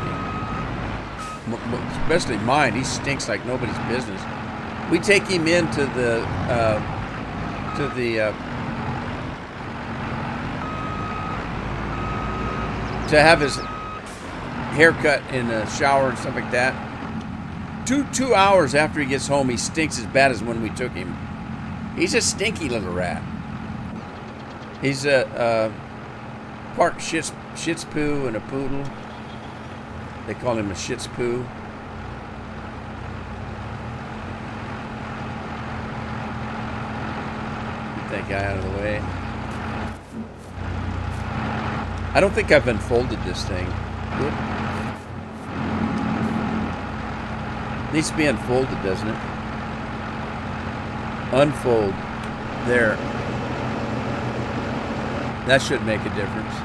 me, especially mine. He stinks like nobody's business. We take him into the to have his haircut in the shower and stuff like that. Two hours after he gets home, he stinks as bad as when we took him. He's a stinky little rat. He's a part Shih Tzu and a poodle. They call him a Shih Tzu. Get that guy out of the way. I don't think I've unfolded this thing. Whoop. Needs to be unfolded, doesn't it? Unfold. There. That should make a difference.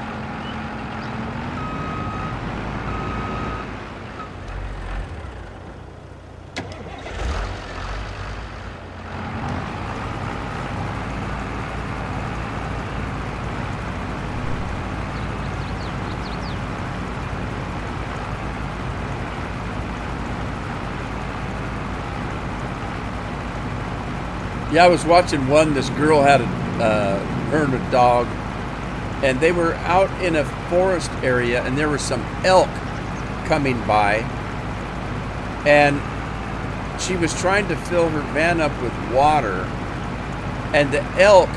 Yeah, I was watching one. This girl had her and a dog, and they were out in a forest area, and there was some elk coming by, and she was trying to fill her van up with water, and the elk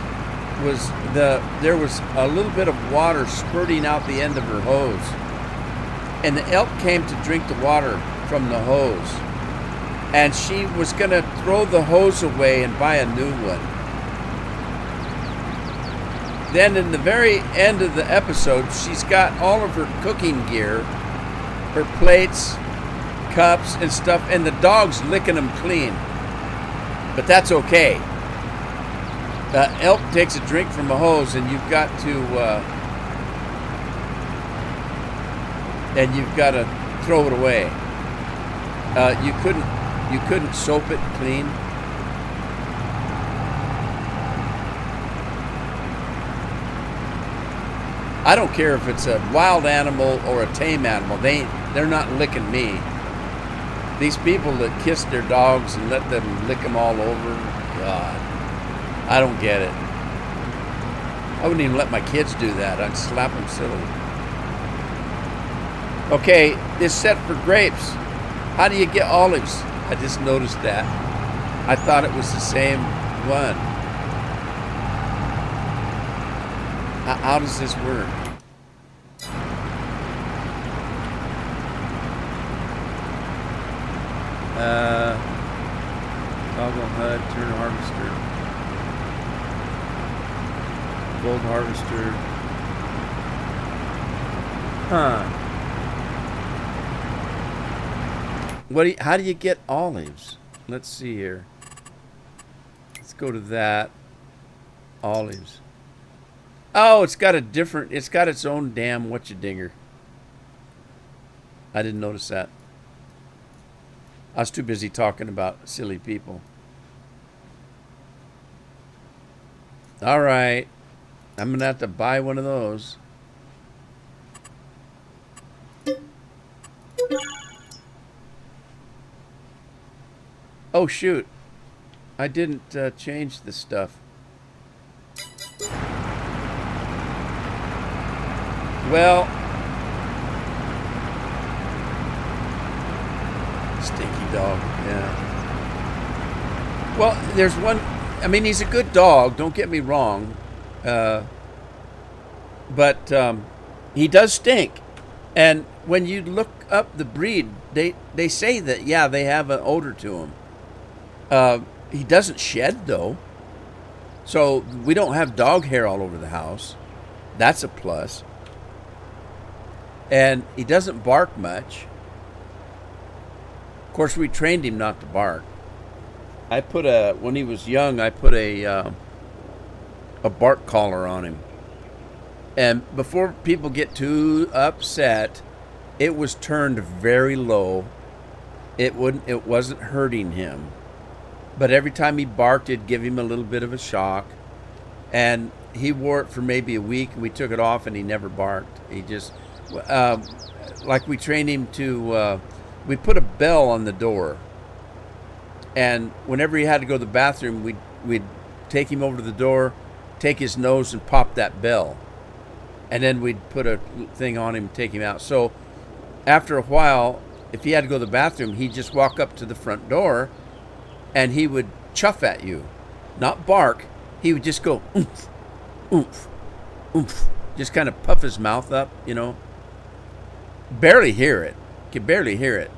was there was a little bit of water spurting out the end of her hose, and the elk came to drink the water from the hose. And she was going to throw the hose away and buy a new one. Then in the very end of the episode, she's got all of her cooking gear, her plates, cups, and stuff, and the dog's licking them clean. But that's okay. The elk takes a drink from a hose, and you've got to throw it away. You couldn't soap it clean. I don't care if it's a wild animal or a tame animal. They're not licking me. These people that kiss their dogs and let them lick them all over, God, I don't get it. I wouldn't even let my kids do that. I'd slap them silly. Okay, it's set for grapes. How do you get olives? I just noticed that. I thought it was the same one. How does this work? Toggle HUD, turn harvester. Gold harvester. Huh. How do you get olives? Let's see here. Let's go to that. Olives. Oh, it's got its own damn whatcha-dinger. I didn't notice that. I was too busy talking about silly people. All right. I'm going to have to buy one of those. Oh, shoot. I didn't change the stuff. Well, stinky dog, yeah. Well, there's one, I mean, he's a good dog, don't get me wrong. But he does stink. And when you look up the breed, they say that, yeah, they have an odor to him. He doesn't shed, though. So we don't have dog hair all over the house. That's a plus. And he doesn't bark much. Of course, we trained him not to bark. When he was young, I put a bark collar on him. And before people get too upset, it was turned very low. It wasn't hurting him. But every time he barked, it'd give him a little bit of a shock. And he wore it for maybe a week, and we took it off, and he never barked. He just, like we trained him to, we put a bell on the door. And whenever he had to go to the bathroom, we'd take him over to the door, take his nose and pop that bell. And then we'd put a thing on him and take him out. So after a while, if he had to go to the bathroom, he'd just walk up to the front door and he would chuff at you. Not bark. He would just go, oomph, oomph, oomph. Just kind of puff his mouth up, you know. Barely hear it. Could barely hear it.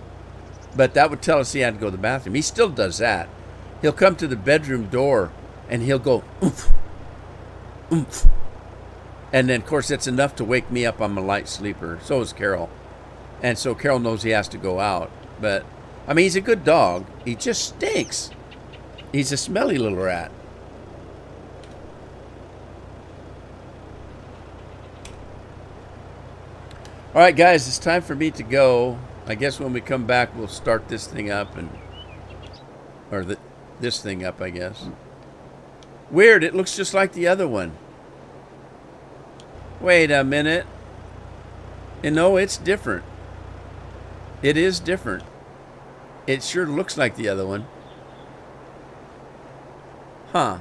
But that would tell us he had to go to the bathroom. He still does that. He'll come to the bedroom door and he'll go, oomph, oomph. And then, of course, that's enough to wake me up. I'm a light sleeper. So is Carol. And so Carol knows he has to go out. But, I mean, he's a good dog. He just stinks. He's a smelly little rat. All right, guys, it's time for me to go. I guess when we come back, we'll start this thing up. This thing up, I guess. Weird. It looks just like the other one. Wait a minute. And no, it's different. It is different. It sure looks like the other one. Huh.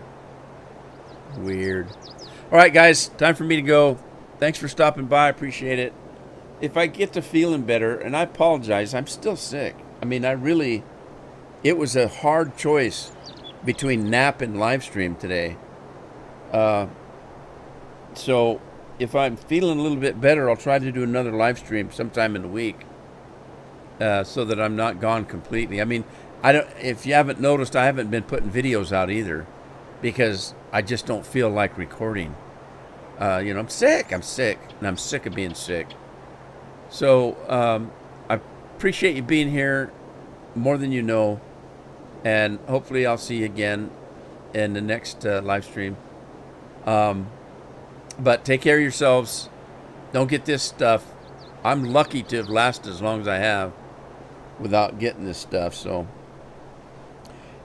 Weird. All right, guys, time for me to go. Thanks for stopping by. I appreciate it. If I get to feeling better, and I apologize, I'm still sick. I mean, it was a hard choice between nap and live stream today. So if I'm feeling a little bit better, I'll try to do another live stream sometime in the week, so that I'm not gone completely. I mean, if you haven't noticed, I haven't been putting videos out either because I just don't feel like recording. I'm sick, and I'm sick of being sick. So I appreciate you being here more than you know, and hopefully I'll see you again in the next live stream. But take care of yourselves. Don't get this stuff. I'm lucky to have lasted as long as I have without getting this stuff. So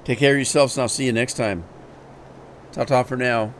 take care of yourselves, and I'll see you next time. Ta-ta for now.